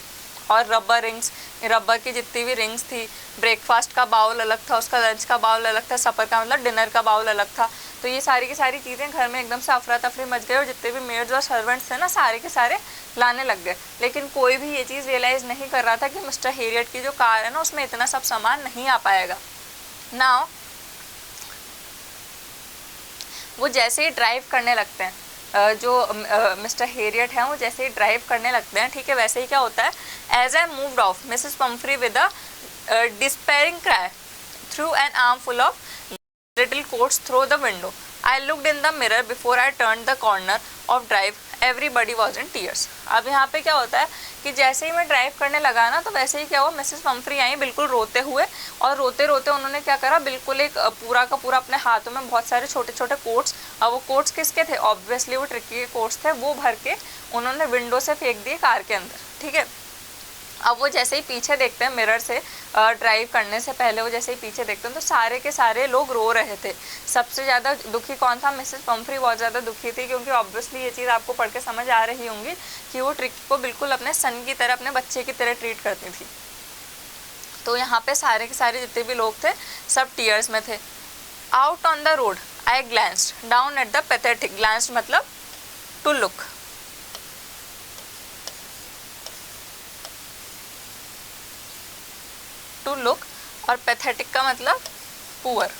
और रबर की जितनी भी रिंग्स थी। ब्रेकफास्ट का बाउल अलग था उसका, लंच का बाउल अलग था, सफ़र का मतलब डिनर का बाउल अलग था। तो ये सारी की सारी चीज़ें घर में एकदम से अफरा तफरी मच गई, और जितने भी मेड्स और सर्वेंट्स थे ना, सारे के सारे लाने लग गए। लेकिन कोई भी ये चीज़ रियलाइज़ नहीं कर रहा था कि मिस्टर हेरियट की जो कार है ना, उसमें इतना सब सामान नहीं आ पाएगा। नाउ वो जैसे ही ड्राइव करने लगते हैं, जो मिस्टर हेरियट हैं वो जैसे ही ड्राइव करने लगते हैं, ठीक है, वैसे ही क्या होता है, as I moved off Mrs Pumphrey with a despairing cry threw an armful of little coats through the window, I looked in the mirror before I turn the corner of drive, everybody was in tears. अब यहाँ पे क्या होता है कि जैसे ही मैं drive करने लगा ना, तो वैसे ही क्या हुआ, मिसेस पम्फ्री आई बिल्कुल रोते हुए, और रोते रोते उन्होंने क्या करा, बिल्कुल एक पूरा का पूरा अपने हाथों में बहुत सारे छोटे छोटे कोट्स, अब वो कोट्स किसके थे, ऑब्वियसली वो ट्रिक्की के कोट्स थे, वो भर के उन्होंने विंडो से फेंक दिए कार के अंदर, ठीक है। अब वो जैसे ही पीछे देखते हैं मिरर से, ड्राइव करने से पहले वो जैसे ही पीछे देखते हैं, तो सारे के सारे लोग रो रहे थे। सबसे ज़्यादा दुखी कौन था, मिसेस पम्फ्री बहुत ज़्यादा दुखी थी, क्योंकि ऑब्वियसली ये चीज़ आपको पढ़ के समझ आ रही होंगी कि वो ट्रिक्की को बिल्कुल अपने सन की तरह, अपने बच्चे की तरह ट्रीट करती थी। तो यहाँ पे सारे के सारे जितने भी लोग थे सब टीयर्स में थे। Out on the road I glanced down at the pathetic, glanced मतलब टू लुक, टू लुक, और पैथेटिक का मतलब पुअर।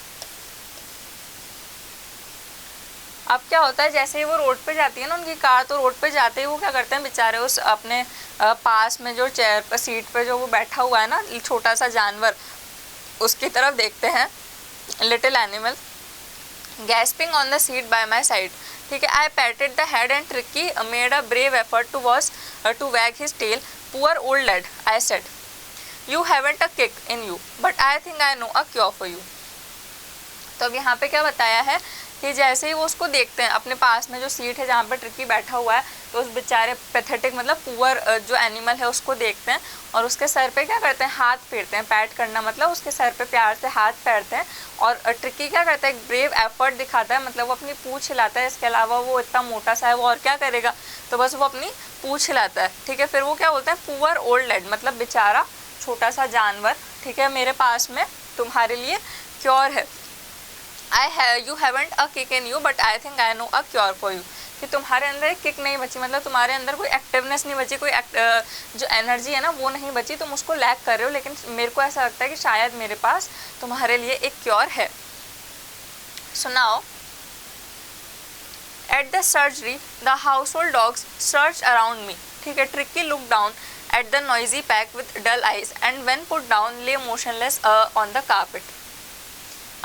अब क्या होता है, जैसे ही वो रोड पे जाती है ना उनकी कार, तो रोड पे जाते ही वो क्या करते हैं बेचारे, उस अपने पास में जो चेयर पर, सीट पे जो वो बैठा हुआ है ना, छोटा सा जानवर, उसकी तरफ देखते हैं, little animal gasping on the seat by my side, ठीक है। I patted the head and Tricki made a brave effort to wag his tail, poor old lad, I said, You haven't a kick in you, but I think I know a cure for you. तो अब यहाँ पे क्या बताया है कि जैसे ही वो उसको देखते हैं, अपने पास में जो सीट है जहाँ पे ट्रिक्की बैठा हुआ है, तो उस बेचारे पैथेटिक मतलब पुअर जो एनिमल है उसको देखते हैं, और उसके सर पे क्या करते हैं, हाथ फेरते हैं। पैट करना मतलब उसके सर पे प्यार से हाथ फेरते हैं, और ट्रिक्की क्या करता है, एक ब्रेव एफर्ट दिखाता है, मतलब वो अपनी पूँछ हिलाता है। इसके अलावा वो इतना मोटा सा है, वो और क्या करेगा, तो बस वो अपनी पूँछ हिलाता है, ठीक है। फिर वो क्या बोलते हैं, पुअर ओल्ड लैड मतलब बेचारा छोटा सा जानवर, ठीक है, मेरे पास में तुम्हारे लिए क्योर है। You haven't a kick in you but I think I know a cure for you, कि तुम्हारे अंदर एक किक नहीं बची, मतलब तुम्हारे अंदर कोई एक्टिवनेस नहीं बची, कोई जो एनर्जी है ना वो नहीं बची, तुम उसको लैक कर रहे हो, लेकिन मेरे को ऐसा लगता है कि शायद मेरे पास तुम्हारे लिए एक क्योर है। So now at the surgery the house hold dogs search around me, ठीक है। Tricky look down at the noisy pack with dull eyes and when put down lay motionless on the carpet.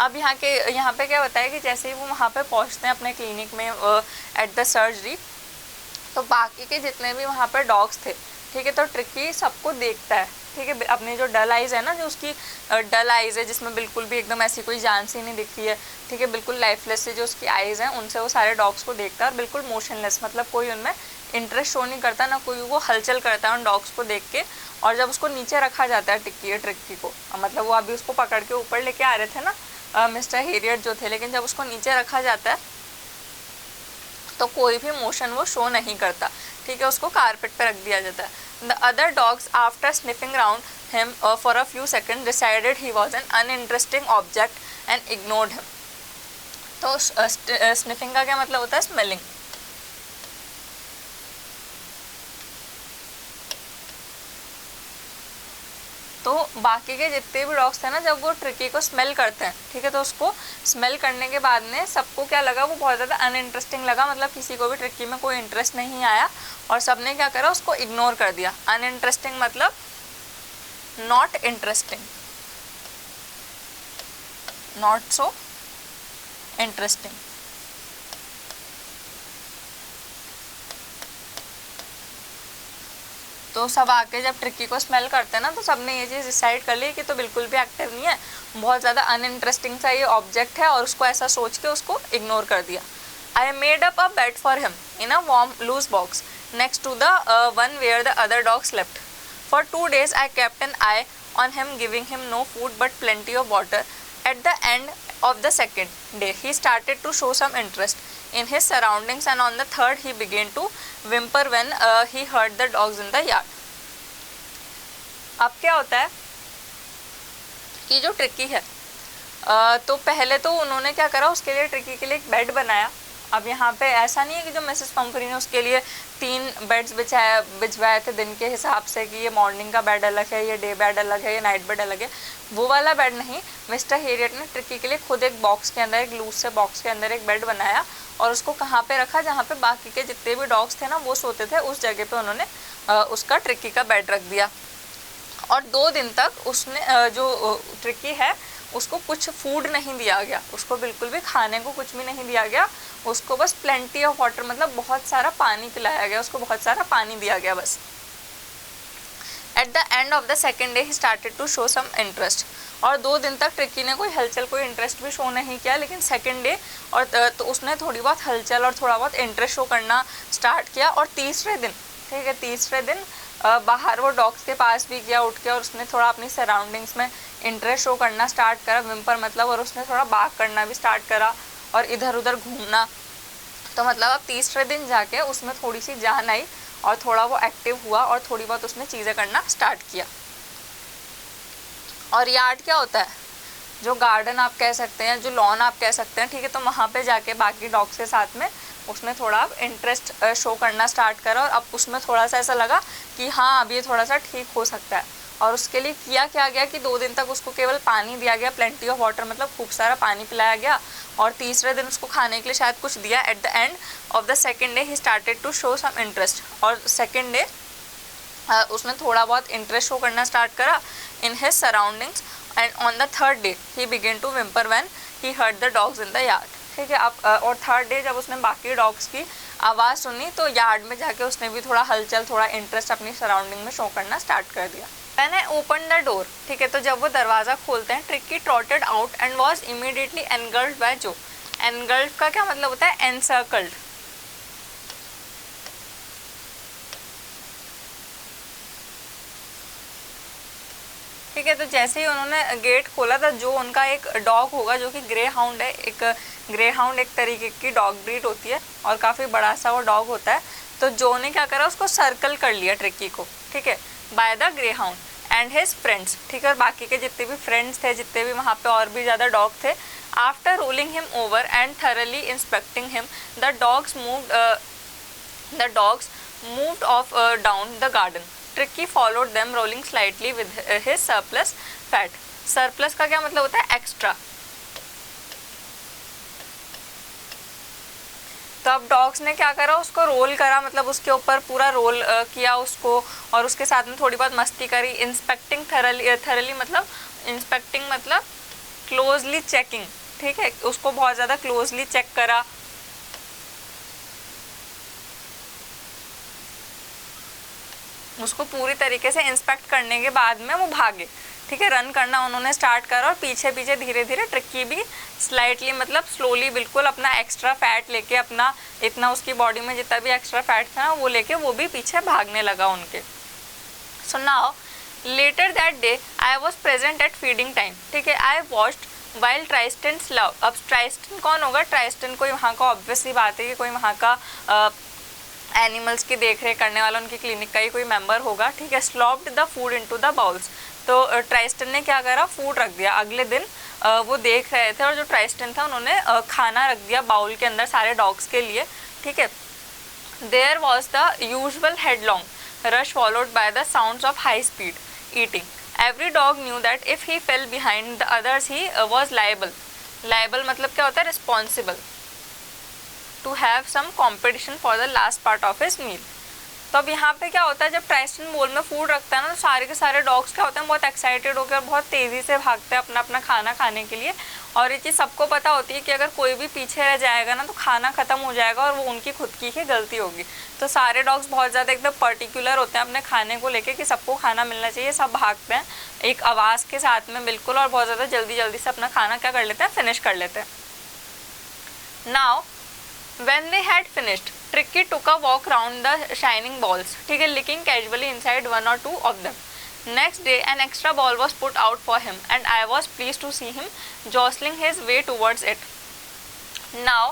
अब यहाँ पे क्या बताया कि जैसे ही वो वहाँ पे पहुँचते हैं अपने क्लिनिक में एट द सर्जरी, तो बाकी के जितने भी वहाँ पे डॉग्स थे, ठीक है, तो ट्रिक्की सबको देखता है, ठीक है। अपनी जो डल आइज़ है ना, जो उसकी डल आइज़ है जिसमें बिल्कुल भी एकदम ऐसी कोई जान सी नहीं दिख रही है, ठीक है, बिल्कुल लाइफलेस से जो उसकी आइज़ हैं उनसे वो सारे डॉग्स को देखता है और बिल्कुल मोशनलेस, मतलब कोई उनमें इंटरेस्ट शो नहीं करता, ना कोई वो हलचल करता है उन डॉग्स को देख के। और जब उसको नीचे रखा जाता है ट्रिक्की को, मतलब वो अभी उसको पकड़ के ऊपर लेके आ रहे थे ना मिस्टर हेरियट जो थे, लेकिन जब उसको नीचे रखा जाता है तो कोई भी मोशन वो शो नहीं करता, ठीक है, उसको कारपेट पे रख दिया जाता है। The other dogs after sniffing round him for a few second decided he was an uninteresting object and ignored him. तो स्निफिंग का क्या मतलब होता है? स्मेलिंग। तो बाकी के जितने भी डॉग्स थे ना, जब वो ट्रिकी को स्मेल करते हैं, ठीक है, तो उसको स्मेल करने के बाद में सबको क्या लगा? वो बहुत ज़्यादा अनइंटरेस्टिंग लगा, मतलब किसी को भी ट्रिकी में कोई इंटरेस्ट नहीं आया और सबने क्या करा? उसको इग्नोर कर दिया। अनइंटरेस्टिंग मतलब not interesting, not so interesting. तो सब आके जब ट्रिकी को स्मेल करते हैं ना, तो सबने ये चीज़ डिसाइड कर ली कि तो बिल्कुल भी एक्टिव नहीं है, बहुत ज़्यादा अनइंटरेस्टिंग सा ये ऑब्जेक्ट है, और उसको ऐसा सोच के उसको इग्नोर कर दिया। I made up a bed for him in a warm loose box next to the one where the other dogs slept. For 2 days I kept an eye on him, giving him no food but plenty of water. At the end of the second day he started to show some interest in his surroundings, and on the third he began to whimper when he heard the dogs in the yard. अब क्या होता है कि जो tricky है, तो पहले तो उन्होंने क्या करा? उसके लिए, ट्रिकी के लिए एक बेड बनाया। अब यहाँ पे ऐसा नहीं है कि जो मिसेस पम्फरी ने उसके लिए 3 बेड्स बिछवाए थे दिन के हिसाब से, कि ये मॉर्निंग का बेड अलग है, ये डे बेड अलग है, ये नाइट बेड अलग है, वो वाला बेड नहीं। मिस्टर हेरियट ने ट्रिकी के लिए खुद एक बॉक्स के अंदर, एक लूज से बॉक्स के अंदर एक बेड बनाया, और उसको कहाँ पे रखा? जहाँ पे बाकी के जितने भी डॉग्स थे ना वो सोते थे, उस जगह पे उन्होंने उसका ट्रिकी का बेड रख दिया। और 2 दिन तक उसने जो ट्रिकी है उसको कुछ फूड नहीं दिया गया, उसको बिल्कुल भी खाने को कुछ भी नहीं दिया गया, उसको बस प्लेंटी ऑफ वाटर, मतलब बहुत सारा पानी पिलाया गया, उसको बहुत सारा पानी दिया गया बस। At the end of the second day he started to show some interest. और 2 दिन तक ट्रिकी ने कोई हलचल, कोई इंटरेस्ट भी शो नहीं किया, लेकिन सेकेंड डे और तो उसने थोड़ी बहुत हलचल और थोड़ा बहुत इंटरेस्ट शो करना स्टार्ट किया। और तीसरे दिन, ठीक है, तीसरे दिन बाहर वो डॉग्स के पास भी गया उठ के, और उसने थोड़ा अपनी सराउंडिंग्स में इंटरेस्ट शो करना स्टार्ट करा, विम्पर मतलब, और उसने थोड़ा बाग करना भी स्टार्ट करा और इधर उधर घूमना। तो मतलब अब तीसरे दिन जाके उसमें थोड़ी सी जान आई और थोड़ा वो एक्टिव हुआ और थोड़ी बहुत उसने चीज़ें करना स्टार्ट किया। और यार्ड क्या होता है? जो गार्डन आप कह सकते हैं, जो लॉन आप कह सकते हैं, ठीक है, तो वहाँ पे जाके बाकी डॉग्स के साथ में उसने थोड़ा इंटरेस्ट शो करना स्टार्ट करा, और अब उसमें थोड़ा सा ऐसा लगा कि हाँ अब ये थोड़ा सा ठीक हो सकता है। और उसके लिए किया क्या गया कि 2 दिन तक उसको केवल पानी दिया गया, प्लेंटी ऑफ वाटर, मतलब खूब सारा पानी पिलाया गया, और तीसरे दिन उसको खाने के लिए शायद कुछ दिया। At the end of the second day he started to show some interest, और सेकेंड डे उसने थोड़ा बहुत इंटरेस्ट शो करना स्टार्ट करा in his surroundings, and on the third day he began to whimper when he heard the dogs in the yard, ठीक है। अब और थर्ड डे जब उसने बाकी डॉग्स की आवाज़ सुनी, तो यार्ड में जाके उसने भी थोड़ा हलचल, थोड़ा इंटरेस्ट अपनी सराउंडिंग में शो करना स्टार्ट कर दिया। When I opened the door, ठीक है, तो जब वो दरवाज़ा खोलते हैं, tricky trotted out and was immediately engulfed by Joe. Engulfed का क्या मतलब होता है? Encircled. ठीक है, तो जैसे ही उन्होंने गेट खोला था, जो उनका एक डॉग होगा जो कि ग्रे हाउंड है, एक ग्रे हाउंड एक तरीके की डॉग ब्रीड होती है और काफ़ी बड़ा सा वो डॉग होता है, तो जो ने क्या करा? उसको सर्कल कर लिया ट्रिकी को, ठीक है, by the grey hound and his friends, ठीक है, और बाकी के जितने भी फ्रेंड्स थे, जितने भी वहाँ पे और भी ज़्यादा डॉग थे, after rolling him over and thoroughly inspecting him, the dogs moved of down the garden. Tricky followed them rolling slightly with his surplus fat. Surplus का क्या मतलब होता है? एक्स्ट्रा। तो अब डॉग्स ने क्या करा? उसको रोल करा, मतलब उसके ऊपर पूरा रोल किया उसको, और उसके साथ में थोड़ी बहुत मस्ती करी। इंस्पेक्टिंग थरली मतलब, इंस्पेक्टिंग मतलब क्लोजली चेकिंग, ठीक है, उसको बहुत ज़्यादा क्लोजली चेक करा। उसको पूरी तरीके से इंस्पेक्ट करने के बाद में वो भागे, ठीक है। रन करना उन्होंने स्टार्ट करा और पीछे पीछे धीरे धीरे ट्रिक्की भी स्लाइटली मतलब स्लोली बिल्कुल अपना एक्स्ट्रा फैट लेके, अपना इतना उसकी बॉडी में जितना भी एक्स्ट्रा फैट था वो लेके वो भी पीछे भागने लगा उनके। So now later that day I was present at feeding time, ठीक है। I watched while Tristan love. अब ट्राइस्टन कौन होगा? ट्राइस्टन कोई वहाँ का ऑब्वियसली बात है कि कोई वहाँ का एनिमल्स की देख रेख करने वाला उनकी क्लिनिक का ही कोई मेंबर होगा, ठीक है। Slopped the food into the bowls, तो ट्राइस्टन ने क्या करा, फूड रख दिया। अगले दिन वो देख रहे थे और जो ट्राइस्टन था उन्होंने खाना रख दिया बाउल के अंदर सारे डॉग्स के लिए, ठीक है। There was the usual headlong rush followed by the sounds of high speed eating. Every dog knew that if he fell behind the others he was liable. Liable मतलब क्या होता है? Responsible to have some competition for the last part of his meal. तो अब यहाँ पे क्या होता है, जब ट्राइस्टन बोल में फूड रखता है ना तो सारे के सारे डॉग्स क्या होते हैं, बहुत एक्साइटेड होकर बहुत तेज़ी से भागते हैं अपना अपना खाना खाने के लिए। और ये चीज़ सबको पता होती है कि अगर कोई भी पीछे रह जाएगा ना तो खाना ख़त्म हो जाएगा और वो उनकी खुद की ही गलती होगी। तो सारे डॉग्स बहुत ज़्यादा एकदम पर्टिकुलर होते हैं अपने खाने को लेके कि सबको खाना मिलना चाहिए। सब भागते हैं एक आवाज़ के साथ में बिल्कुल और बहुत ज़्यादा जल्दी जल्दी से अपना खाना क्या कर लेते हैं, फिनिश कर लेते हैं। Now when they had finished, Tricky took a walk round the shining balls, ठीक है, licking casually inside one or two of them. Next day an extra ball was put out for him and I was pleased to see him jostling his way towards it. Now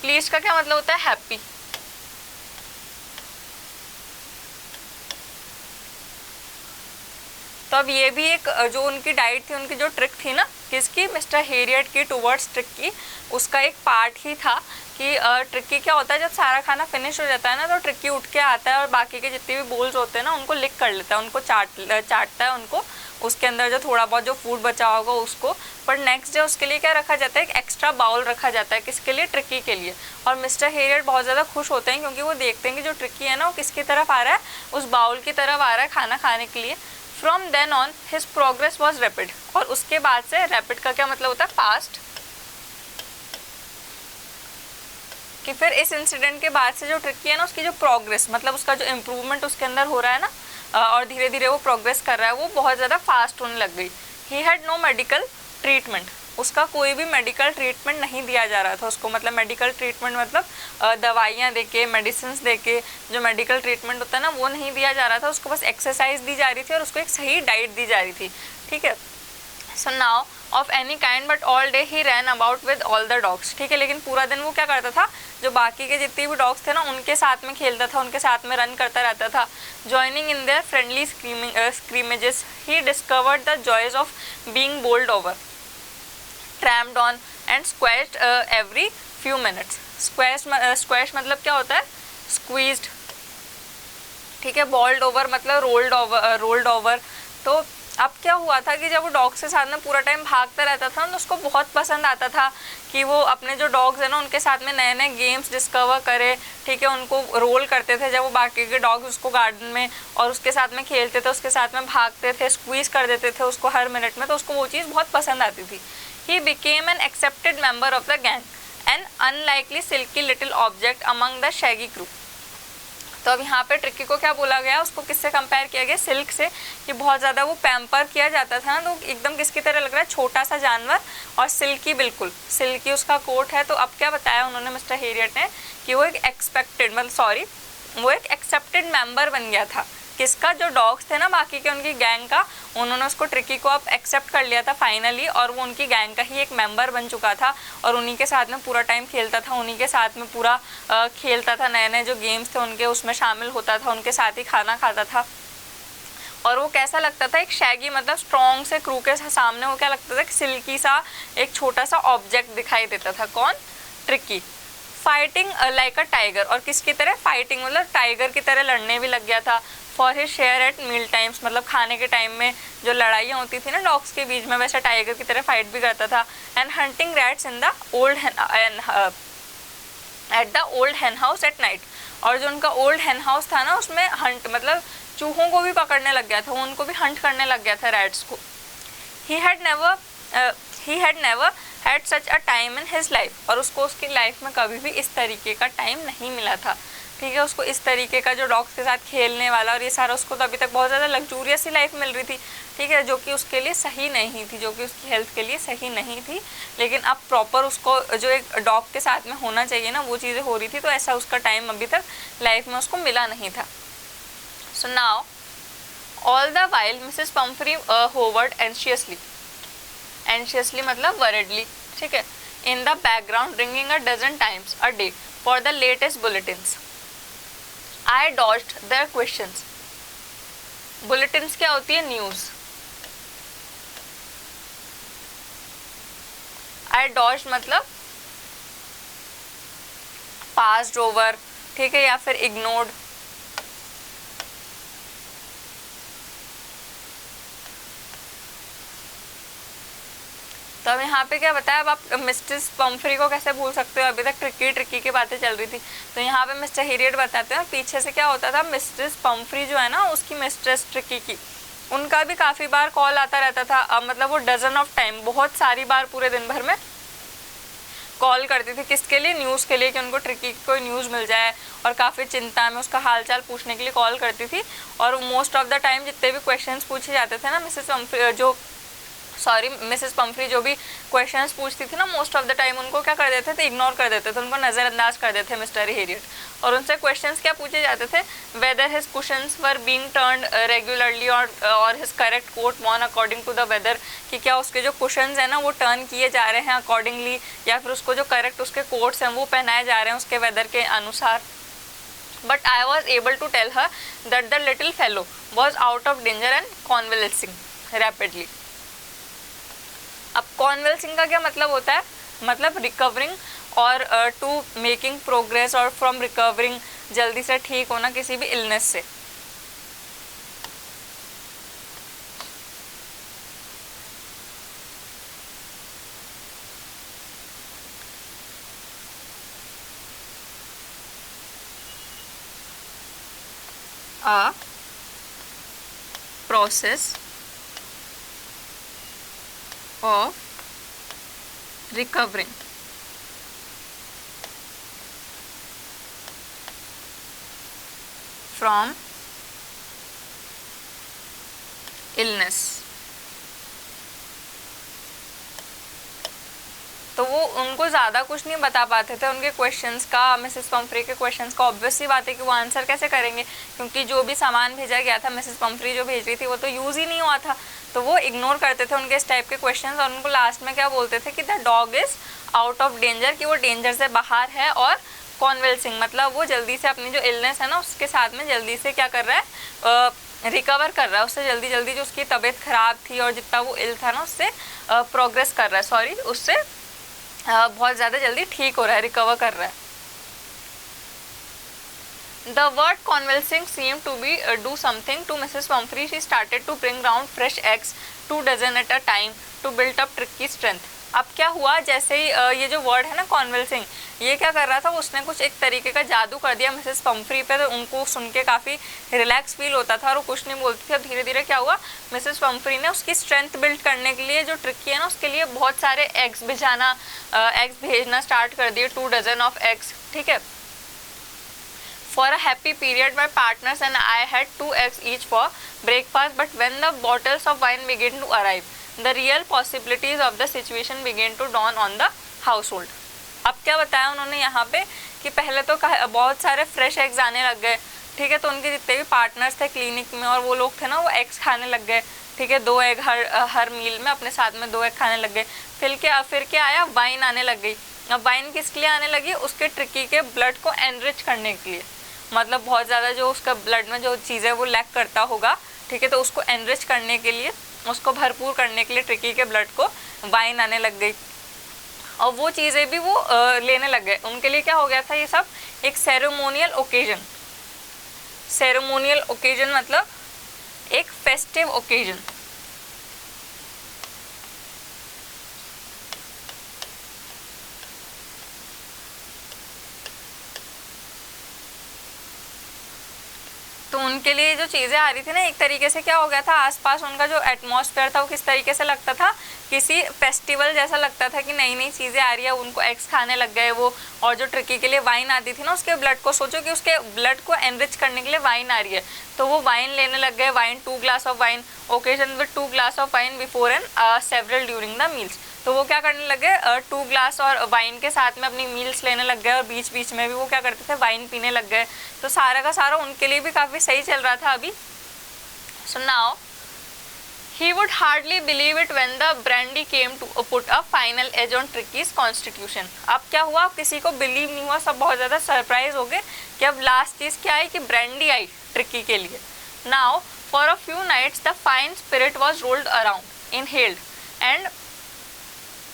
pleased का क्या मतलब होता है? happy. तो अब ये भी एक जो उनकी डाइट थी, उनकी जो ट्रिक थी ना, किसकी? मिस्टर हेरियट की टुवर्ड्स ट्रिक्की, उसका एक पार्ट ही था कि ट्रिक्की क्या होता है, जब सारा खाना फिनिश हो जाता है ना तो ट्रिक्की उठ के आता है और बाकी के जितने भी बोल्स होते हैं ना उनको लिक कर लेता है, उनको चाटता है उनको, उसके अंदर जो थोड़ा बहुत जो फूड बचा होगा उसको। पर नेक्स्ट डे उसके लिए क्या रखा जाता है? एक एक्स्ट्रा बाउल रखा जाता है। किसके लिए? ट्रिक्की के लिए। और मिस्टर हेरियट बहुत ज़्यादा खुश होते हैं क्योंकि वो देखते हैं कि जो ट्रिक्की है ना वो किसकी तरफ आ रहा है, उस बाउल की तरफ आ रहा है खाना खाने के लिए। From then on his progress was rapid. और उसके बाद से rapid का क्या मतलब होता है? फास्ट। कि फिर इस इंसिडेंट के बाद से जो ट्रिक्की है ना उसकी जो प्रोग्रेस मतलब उसका जो इम्प्रूवमेंट उसके अंदर हो रहा है ना और धीरे धीरे वो प्रोग्रेस कर रहा है, वो बहुत ज़्यादा फास्ट होने लग गई। He had no medical treatment. उसका कोई भी मेडिकल ट्रीटमेंट नहीं दिया जा रहा था उसको, मतलब मेडिकल ट्रीटमेंट मतलब दवाइयाँ देके, मेडिसिन्स देके जो मेडिकल ट्रीटमेंट होता है ना वो नहीं दिया जा रहा था उसको, बस एक्सरसाइज दी जा रही थी और उसको एक सही डाइट दी जा रही थी, ठीक है। So now of any kind but all day he ran about with all the dogs, ठीक है। लेकिन पूरा दिन वो क्या करता था, जो बाकी के जितने भी डॉग्स थे ना उनके साथ में खेलता था, उनके साथ में रन करता रहता था। Joining in their friendly scrimmages he discovered the joys of being bowled over, trampled on and squashed every few minutes. Squash मतलब क्या होता है? स्क्वीज्ड, ठीक है। बॉल्ड ओवर मतलब रोल्ड ओवर। तो अब क्या हुआ था कि जब वो डॉग्स के साथ में पूरा टाइम भागता रहता था तो उसको बहुत पसंद आता था कि वो अपने जो डॉग्स हैं ना उनके साथ में नए नए गेम्स डिस्कवर करे, ठीक है। उनको रोल करते थे जब वो बाकी के डॉग्स उसको गार्डन में और उसके साथ में खेलते थे, उसके साथ में भागते थे, स्क्वीज कर देते थे उसको हर मिनट में, तो उसको वो चीज़ बहुत पसंद आती थी। He became an accepted member of the gang, an unlikely silky little object among the shaggy crew. तो अब यहाँ पे ट्रिक्की को क्या बोला गया, उसको किससे कंपेयर किया गया? सिल्क से, कि बहुत ज़्यादा वो पैम्पर किया जाता था ना तो एकदम किसकी तरह लग रहा है? छोटा सा जानवर और सिल्की, बिल्कुल सिल्की उसका कोट है। तो अब क्या बताया उन्होंने मिस्टर हेरियट ने कि वो एक वो एक एक्सेप्टेड मेंबर बन गया था। किसका? जो डॉग्स थे ना बाकी के उनकी गैंग का, उन्होंने उसको ट्रिक्की को अब एक्सेप्ट कर लिया था फाइनली और वो उनकी गैंग का ही एक मेंबर बन चुका था और उन्हीं के साथ में पूरा टाइम खेलता था, उन्हीं के साथ में पूरा खेलता था, नए नए जो गेम्स थे उनके उसमें शामिल होता था, उनके साथ ही खाना खाता था। और वो कैसा लगता था? एक शैगी मतलब स्ट्रॉन्ग से क्रू के सामने वो क्या लगता था कि सिल्की सा एक छोटा सा ऑब्जेक्ट दिखाई देता था। कौन? Tricky. Fighting like a tiger, और किसकी तरह? फाइटिंग मतलब टाइगर की तरह लड़ने भी लग गया था। For his share at meal times, मतलब खाने के टाइम में जो लड़ाइयाँ होती थी ना डॉग्स के बीच में, वैसे टाइगर की तरह फाइट भी करता था। And hunting rats in the at the old हेन हाउस एट नाइट, और जो उनका ओल्ड हेन हाउस था ना उसमें हंट मतलब चूहों को भी पकड़ने लग गया था, वो उनको भी हंट करने लग गया था, रैट्स को। ही had never had such a time in his life, और उसको उसकी लाइफ में कभी भी इस तरीके का टाइम नहीं मिला था। ठीक है, उसको इस तरीके का जो डॉग्स के साथ खेलने वाला और ये सारा, उसको तो अभी तक बहुत ज़्यादा लग्जूरियस सी लाइफ मिल रही थी, ठीक है, जो कि उसके लिए सही नहीं थी, जो कि उसकी हेल्थ के लिए सही नहीं थी। लेकिन अब प्रॉपर उसको जो एक डॉग के साथ में होना चाहिए ना, वो चीज़ें हो रही थी, तो ऐसा उसका टाइम अभी तक लाइफ में उसको मिला नहीं था। So now all the while Mrs Pomfrey hovered anxiously मतलब वरीडली, ठीक है, in the background ringing a dozen times a day for the latest bulletins. I dodged their questions. Bulletins क्या होती है? न्यूज़। I dodged मतलब passed over, ठीक है, या फिर ignored। तो अब यहाँ पे क्या बताया, अब आप मिस्टेस पम्फ्री को कैसे भूल सकते हो, अभी तक ट्रिकी की बातें चल रही थी। तो यहाँ पे मिस्टर हीरियट बताते हैं पीछे से क्या होता था, मिस्ट्रेस पम्फ्री जो है ना, उसकी मिस्ट्रेस ट्रिकी की, उनका भी काफ़ी बार कॉल आता रहता था। मतलब वो डजन ऑफ टाइम, बहुत सारी बार पूरे दिन भर में कॉल करती थी, किसके लिए? न्यूज़ के लिए, कि उनको ट्रिकी की कोई न्यूज़ मिल जाए, और काफ़ी चिंता में उसका हालचाल पूछने के लिए कॉल करती थी। और मोस्ट ऑफ द टाइम जितने भी क्वेश्चंस पूछे जाते थे ना, मिसेस पम्फ्री जो भी क्वेश्चंस पूछती थी ना, मोस्ट ऑफ द टाइम उनको क्या कर देते थे? इग्नोर कर देते थे, उनको नज़रअंदाज कर देते थे मिस्टर हेरियट। और उनसे क्वेश्चंस क्या पूछे जाते थे? Whether his cushions were being turned regularly और his correct coat worn according to the weather, कि क्या उसके जो कुशंस हैं ना वो टर्न किए जा रहे हैं अकॉर्डिंगली, या फिर उसको जो करेक्ट उसके कोट्स हैं वो पहनाए जा रहे हैं उसके वेदर के अनुसार। But I was able to tell her that the little fellow was out of danger and convalescing rapidly. अब कॉन्वल्सिंग का क्या मतलब होता है? मतलब रिकवरिंग और टू मेकिंग प्रोग्रेस और फ्रॉम रिकवरिंग, जल्दी से ठीक होना किसी भी इलनेस से। A process of recovering from illness। तो वो उनको ज़्यादा कुछ नहीं बता पाते थे उनके क्वेश्चंस का, मिसेस पम्फ्री के क्वेश्चंस का। ऑब्वियस सी बात है कि वो आंसर कैसे करेंगे, क्योंकि जो भी सामान भेजा गया था मिसेस पम्फ्री जो भेज रही थी वो तो यूज़ ही नहीं हुआ था। तो वो इग्नोर करते थे उनके इस टाइप के क्वेश्चंस, और उनको लास्ट में क्या बोलते थे कि the dog is out of danger, कि वो डेंजर से बाहर है, और कॉन्वल्सिंग मतलब वो जल्दी से अपनी जो इलनेस है ना उसके साथ में जल्दी से क्या कर रहा है, रिकवर कर रहा है, उससे जल्दी जो उसकी तबीयत ख़राब थी और जितना वो इल था ना उससे प्रोग्रेस कर रहा है, उससे बहुत ज़्यादा जल्दी ठीक हो रहा है, रिकवर कर रहा है। The word convalescing seemed to be do something to Mrs. Pumphrey. She started to bring round fresh eggs, 2 dozen at a time, to build up Tricky's strength. अब क्या हुआ, जैसे ही ये जो वर्ड है ना कॉन्वल्सिंग, ये क्या कर रहा था, उसने कुछ एक तरीके का जादू कर दिया मिसेस पम्फ्री पे। तो उनको सुन के काफ़ी रिलैक्स फील होता था और वो कुछ नहीं बोलती थी। अब धीरे धीरे क्या हुआ, मिसेस पम्फ्री ने उसकी स्ट्रेंथ बिल्ड करने के लिए जो ट्रिकी है ना उसके लिए बहुत सारे एग्स भेजना स्टार्ट कर दिए, 2 डजन ऑफ एग्स, ठीक है। For a happy period, my partners and I had 2 eggs each for breakfast. But when the bottles of wine began to arrive, the real possibilities of the situation began to dawn on the household. अब क्या बताया उन्होंने यहाँ पे कि पहले तो बहुत सारे फ्रेश एग्स आने लग गए, ठीक है। तो उनके जितने भी पार्टनर्स थे क्लिनिक में और वो लोग थे ना, वो एग्स खाने लग गए, ठीक है। 2 एग हर मील में अपने साथ में 2 एग खाने लग गए। फिर क्या आया, वाइन आने लग गई। अब वाइन किसके लिए आने लगी, उसके ट्रिकी के ब्लड को एनरिच करने के लिए, मतलब बहुत ज़्यादा जो उसका ब्लड में जो चीज़ें वो लैक करता होगा, ठीक है, तो उसको एनरिच करने के लिए, उसको भरपूर करने के लिए ट्रिकी के ब्लड को वाइन आने लग गई। और वो चीज़ें भी वो लेने लग गए। उनके लिए क्या हो गया था, ये सब एक सेरेमोनियल ओकेजन मतलब एक फेस्टिव ओकेजन। तो तो उनके लिए जो चीज़ें आ रही थी ना, एक तरीके से क्या हो गया था, आसपास उनका जो एटमॉस्फेयर था वो किस तरीके से लगता था, किसी फेस्टिवल जैसा लगता था कि नई नई चीज़ें आ रही है। उनको एग्स खाने लग गए वो, और जो ट्रिकी के लिए वाइन आती थी ना, उसके ब्लड को, सोचो कि उसके ब्लड को एनरिच करने के लिए वाइन आ रही है, तो वो वाइन लेने लग गए। Wine, 2 glass of wine, occasion with 2 glass of wine before and several during the meals. तो वो क्या करने लगे, 2 ग्लास और वाइन के साथ में अपनी मील्स लेने लग गए, और बीच बीच में भी वो क्या करते थे, वाइन पीने लग गए। तो सारा का सारा उनके लिए भी काफ़ी सही चल रहा था अभी। So now he would hardly believe it when the brandy came to put a final edge on Tricky's constitution। अब क्या हुआ, अब किसी को बिलीव नहीं हुआ, सब बहुत ज़्यादा सरप्राइज हो गए कि अब लास्ट चीज़ क्या आई, कि ब्रांडी आई ट्रिकी के लिए। Now for a few nights the fine spirit was rolled around, inhaled and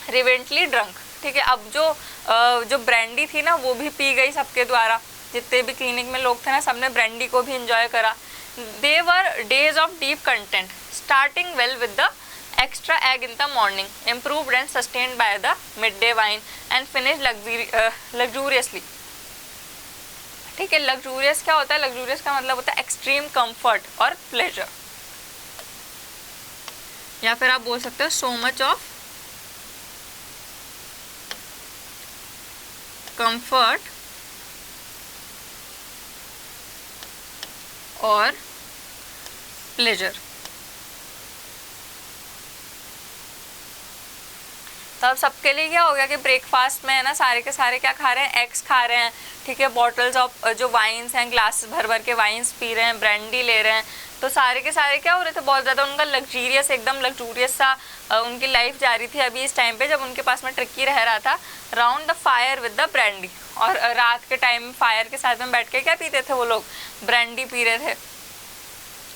reverently drunk. ठीक है, अब जो ब्रांडी थी ना वो भी पी गई सबके द्वारा, जितने भी क्लिनिक में लोग थे ना, सबने ब्रांडी को भी एंजॉय करा। They were days of deep content, starting well with the extra egg in the morning, improved and sustained by the midday wine, and finished luxuriously। ठीक है, luxurious क्या होता है, luxurious का मतलब होता है extreme comfort और pleasure, या फिर आप बोल सकते हो so much of comfort और प्लेजर। तो अब सबके लिए क्या हो गया कि ब्रेकफास्ट में है ना, सारे के सारे क्या खा रहे हैं, एग्स खा रहे हैं। ठीक है, बॉटल्स ऑफ जो वाइन्स हैं, ग्लास भर भर के वाइन्स पी रहे हैं, ब्रांडी ले रहे हैं। तो सारे के सारे क्या हो रहे थे, बहुत ज़्यादा उनका लग्जूरियस, एकदम लग्जूरियस सा उनकी लाइफ जा रही थी अभी इस टाइम पे, जब उनके पास में ट्रिकी रह रहा था। Round the fire with the brandy, और रात के टाइम फायर के साथ में बैठ के क्या पीते थे वो लोग, ब्रांडी पी रहे थे।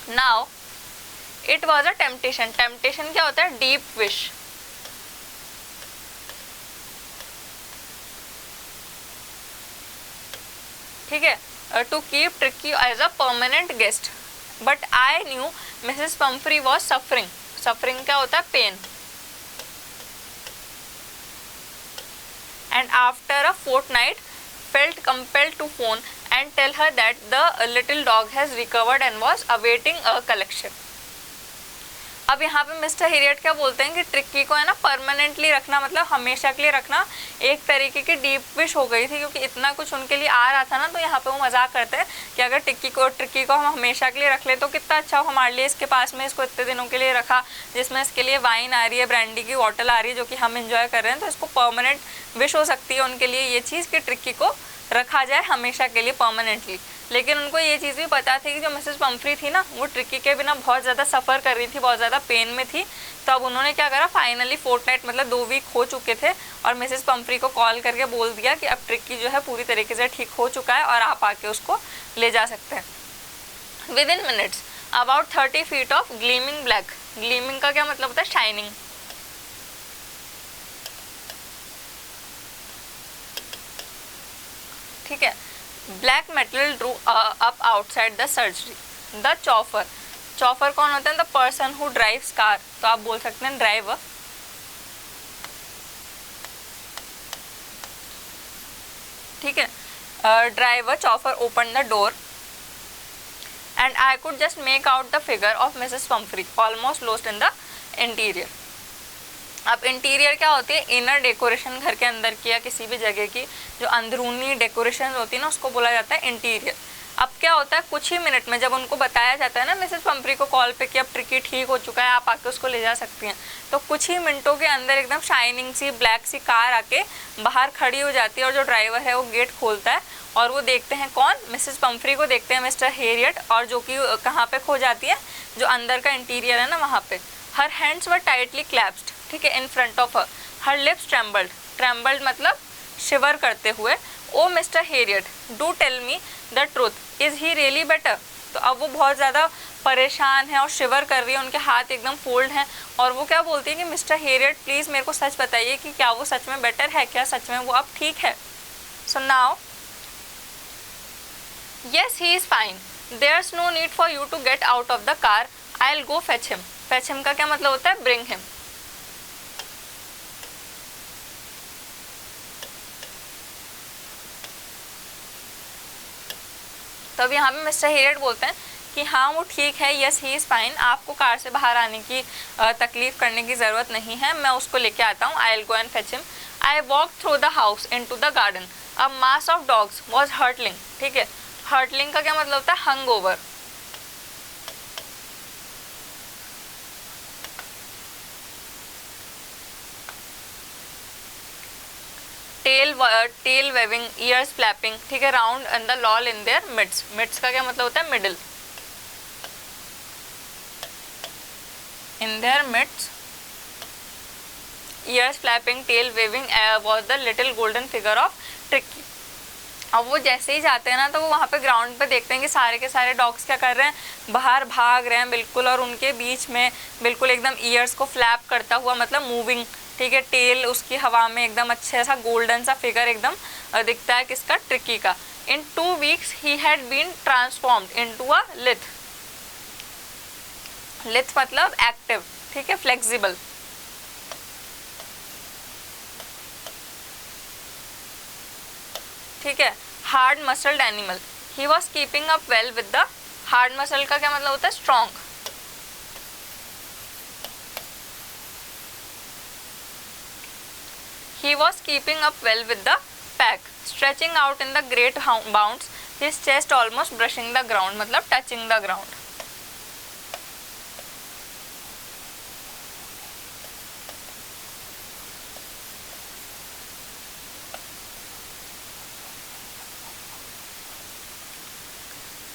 Now it was a temptation. Temptation क्या होता है, डीप विश। ठीक है, to keep Tricki as a permanent guest, but I knew Mrs Pumphrey was suffering. Suffering क्या होता है, pain. And after a fortnight felt compelled to phone and tell her that the little dog has recovered and was awaiting a collection। अब यहाँ पे mister Harriet क्या बोलते हैं कि ट्रिकी को है ना परमानेंटली रखना, मतलब हमेशा के लिए रखना, एक तरीके की डीप विश हो गई थी, क्योंकि इतना कुछ उनके लिए आ रहा था ना। तो यहाँ पे वो मजाक करते हैं कि अगर ट्रिकी को हम हमेशा के लिए रख ले तो कितना अच्छा हो हमारे लिए, इसके पास में इसको इतने दिनों के लिए रखा, जिसमें इसके लिए वाइन आ रही है, ब्रांडी की बॉटल आ रही है, जो कि हम इंजॉय कर रहे हैं। तो इसको परमानेंट विश हो सकती है उनके लिए ये चीज़ कि ट्रिकी को रखा जाए हमेशा के लिए, परमानेंटली। लेकिन उनको ये चीज़ भी पता थी कि जो मिसेस पम्फ्री थी ना, वो ट्रिकी के बिना बहुत ज़्यादा सफ़र कर रही थी, बहुत ज़्यादा पेन में थी। तो अब उन्होंने क्या करा, फाइनली फोर्टनाइट मतलब 2 वीक हो चुके थे, और मिसेस पम्फ्री को कॉल करके बोल दिया कि अब ट्रिकी जो है पूरी तरीके से ठीक हो चुका है और आप आके उसको ले जा सकते हैं। Within minutes about 30 feet of gleaming black. Gleaming का क्या मतलब होता है, शाइनिंग। ठीक है, black metal drew up outside the surgery. The chauffeur, chauffeur कौन होता है, the person who drives car, तो आप बोल सकते हैं ड्राइवर। ठीक है, driver chauffeur open the door and I could just make out the figure of Mrs Pumphrey almost lost in the interior. अब इंटीरियर क्या होती है, इनर डेकोरेशन, घर के अंदर की या किसी भी जगह की जो अंदरूनी डेकोरेशन होती है ना, उसको बोला जाता है इंटीरियर। अब क्या होता है, कुछ ही मिनट में जब उनको बताया जाता है ना मिसेस पम्फ्री को कॉल पे कि अब ट्रिकी ठीक हो चुका है, आप आके उसको ले जा सकती हैं, तो कुछ ही मिनटों के अंदर एकदम शाइनिंग सी ब्लैक सी कार आके बाहर खड़ी हो जाती है, और जो ड्राइवर है वो गेट खोलता है, और वो देखते हैं कौन, मिसेस पम्फ्री को देखते हैं मिस्टर हेरियट, और जो कि कहाँ पे खो जाती है, जो अंदर का इंटीरियर है ना वहाँ पे। Her hands were tightly clasped, ठीक है, in front of her lips trembled, trembled मतलब शिवर करते हुए। Oh Mr Herriot, do tell me the truth, is he really better. तो अब वो बहुत ज़्यादा परेशान है और शिवर कर रही है, उनके हाथ एकदम फोल्ड हैं, और वो क्या बोलती है कि मिस्टर हेरियट प्लीज़ मेरे को सच बताइए कि क्या वो सच में बेटर है, क्या सच में वो अब ठीक है। So now yes he is fine, there's no need for you to get out of the car, I'll go fetch him। fetch him का क्या मतलब होता है, bring him। तो अब यहाँ पे मिस्टर हेरियट बोलते हैं कि हाँ वो ठीक है, यस ही इज़ फाइन, आपको कार से बाहर आने की तकलीफ करने की ज़रूरत नहीं है, मैं उसको लेके आता हूँ, I will go and fetch him. I walk through the house into the garden, a mass of dogs was hurtling. ठीक है, हर्टलिंग का क्या मतलब होता है? Hung over. Tail waving, ears flapping. ठीक है, round and the loll in their midst. Midst का क्या मतलब होता है? Middle. In their midst, ears flapping, tail waving was the little golden figure of Tricki. अब वो जैसे ही जाते हैं ना तो वो वहाँ पे ग्राउंड पे देखते हैं कि सारे के सारे डॉग्स क्या कर रहे हैं? बाहर भाग रहे हैं बिल्कुल, और उनके बीच में बिल्कुल एकदम ईयर्स को फ्लैप करता हुआ, मतलब मूविंग, ठीक है, टेल उसकी हवा में एकदम अच्छे सा गोल्डन सा फिगर एकदम दिखता है किसका? ट्रिकी का। In 2 weeks he had been transformed into a lithe. Lithe मतलब एक्टिव, ठीक है, फ्लेक्सिबल। ठीक है, hard muscled animal. He was keeping up well with the, hard muscle का क्या मतलब होता है? Strong. He was keeping up well with the pack, stretching out in the great bounds, his chest almost brushing the ground, मतलब touching the ground.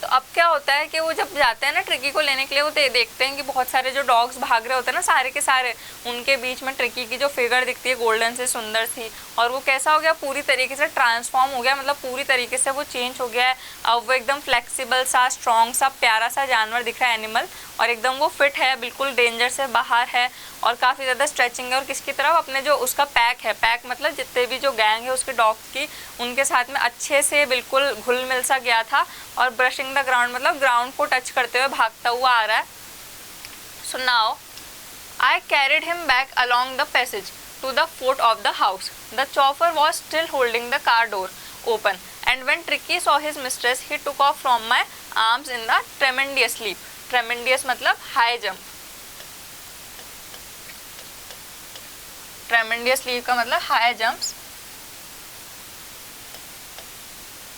तो अब क्या होता है कि वो जब जाते हैं ना ट्रिकी को लेने के लिए, वो देखते हैं कि बहुत सारे जो डॉग्स भाग रहे होते हैं ना, सारे के सारे, उनके बीच में ट्रिकी की जो फिगर दिखती है गोल्डन से सुंदर सी, और वो कैसा हो गया? पूरी तरीके से ट्रांसफॉर्म हो गया, मतलब पूरी तरीके से वो चेंज हो गया है। अब वो एकदम फ्लेक्सिबल सा, स्ट्रॉन्ग सा, प्यारा सा जानवर दिख रहा है, एनिमल, और एकदम वो फिट है, बिल्कुल डेंजर से बाहर है, और काफ़ी ज़्यादा स्ट्रेचिंग है। और किसकी तरफ? अपने जो उसका पैक है, पैक मतलब जितने भी जो गैंग है उसके डॉग्स की, उनके साथ में अच्छे से बिल्कुल घुल मिल सा गया था। और ब्रशिंग द ग्राउंड मतलब ग्राउंड को टच करते हुए भागता हुआ आ रहा है। So now I carried him back along the passage to the foot of the house. The chauffeur was still holding the car door open, and when Tricki saw his mistress he took off from my arms in the tremendous leap. Tremendous मतलब high jump, tremendous leap का मतलब high jumps.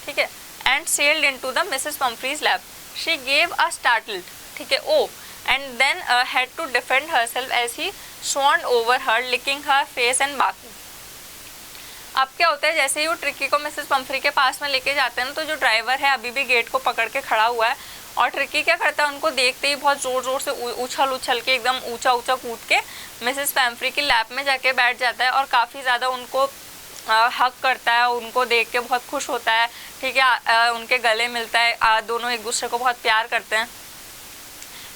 ठीक है, and sailed into the Mrs. Pumphrey's lap. She gave a startled, ठीक है, oh, and then had to defend herself as he swarmed over her, licking her face and barking. अब क्या होता है, जैसे ही वो ट्रिकी को मिसेस पंफ्री के पास में लेके जाते हैं ना, तो जो ड्राइवर है अभी भी गेट को पकड़ के खड़ा हुआ है, और ट्रिकी क्या करता है? उनको देखते ही बहुत ज़ोर ज़ोर से उछल उछल के एकदम ऊंचा ऊंचा कूद के मिसेस पंफ्री की लैप में जाके बैठ जाता है, और काफ़ी ज़्यादा उनको हक करता है, उनको देख के बहुत खुश होता है। ठीक है, उनके गले मिलता है, दोनों एक दूसरे को बहुत प्यार करते हैं।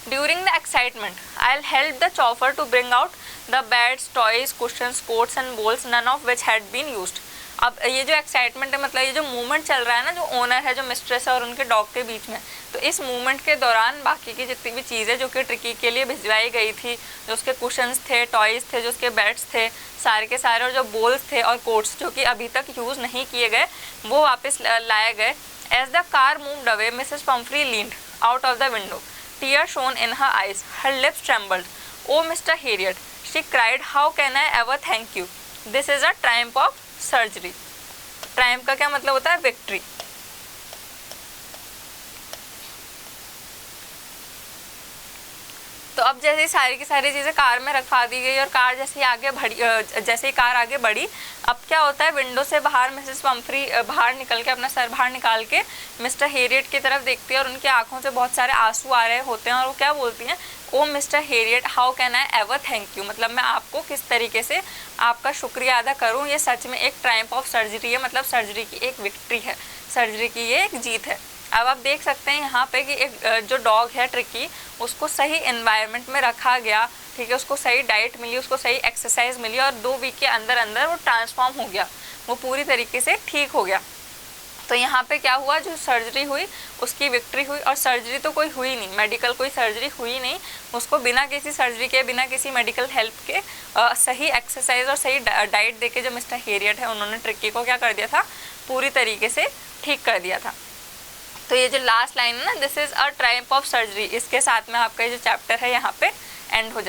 During the excitement I will help the chauffeur to bring out the beds, toys, cushions, coats and bowls, none of which had been used. अब ये जो एक्साइटमेंट है, मतलब ये जो मूवमेंट चल रहा है ना, जो ओनर है, जो मिस्ट्रेस है और उनके डॉग के बीच में, तो इस मूवमेंट के दौरान बाकी की जितनी भी चीज़ें जो कि ट्रिकी के लिए भिजवाई गई थी, जो उसके कुशंस थे, टॉयज़ थे, जो उसके बेड्स थे, सारे के सारे, और जो बोल्स थे और कोट्स जो कि अभी तक यूज़ नहीं किए गए, वो वापस लाए गए। As the car moved away Mrs Pumphrey leaned out of the window, tears shone in her eyes, her lips trembled. Oh, Mr. Harriet, she cried, how can I ever thank you? This is a triumph of surgery. Triumph का क्या मतलब होता है? Victory. तो अब जैसे सारी की सारी चीज़ें कार में रखवा दी गई, और कार जैसे ही कार आगे बढ़ी, अब क्या होता है? विंडो से बाहर मिसेस पंफ्री बाहर निकल के, अपना सर बाहर निकाल के मिस्टर हेरियट की तरफ देखती है, और उनकी आंखों से बहुत सारे आंसू आ रहे होते हैं, और वो क्या बोलती हैं? Oh Mr Herriot, how can I ever thank you, मतलब मैं आपको किस तरीके से आपका शुक्रिया अदा करूँ। ये सच में एक ट्रायम्फ ऑफ सर्जरी है, मतलब सर्जरी की एक विक्ट्री है, सर्जरी की ये एक जीत है। अब आप देख सकते हैं यहाँ पे कि एक जो डॉग है ट्रिकी, उसको सही एनवायरनमेंट में रखा गया, ठीक है, उसको सही डाइट मिली, उसको सही एक्सरसाइज मिली, और 2 वीक के अंदर अंदर वो ट्रांसफॉर्म हो गया, वो पूरी तरीके से ठीक हो गया। तो यहाँ पे क्या हुआ? जो सर्जरी हुई उसकी विक्ट्री हुई, और सर्जरी तो कोई हुई नहीं, मेडिकल कोई सर्जरी हुई नहीं, उसको बिना किसी सर्जरी के, बिना किसी मेडिकल हेल्प के, सही एक्सरसाइज और सही डाइट देके जो मिस्टर हेरियट है, उन्होंने ट्रिकी को क्या कर दिया था? पूरी तरीके से ठीक कर दिया था। तो ये जो लास्ट लाइन है ना, this is a type of surgery, इसके साथ में आपका ये जो चैप्टर है यहाँ पे एंड हो जाता है।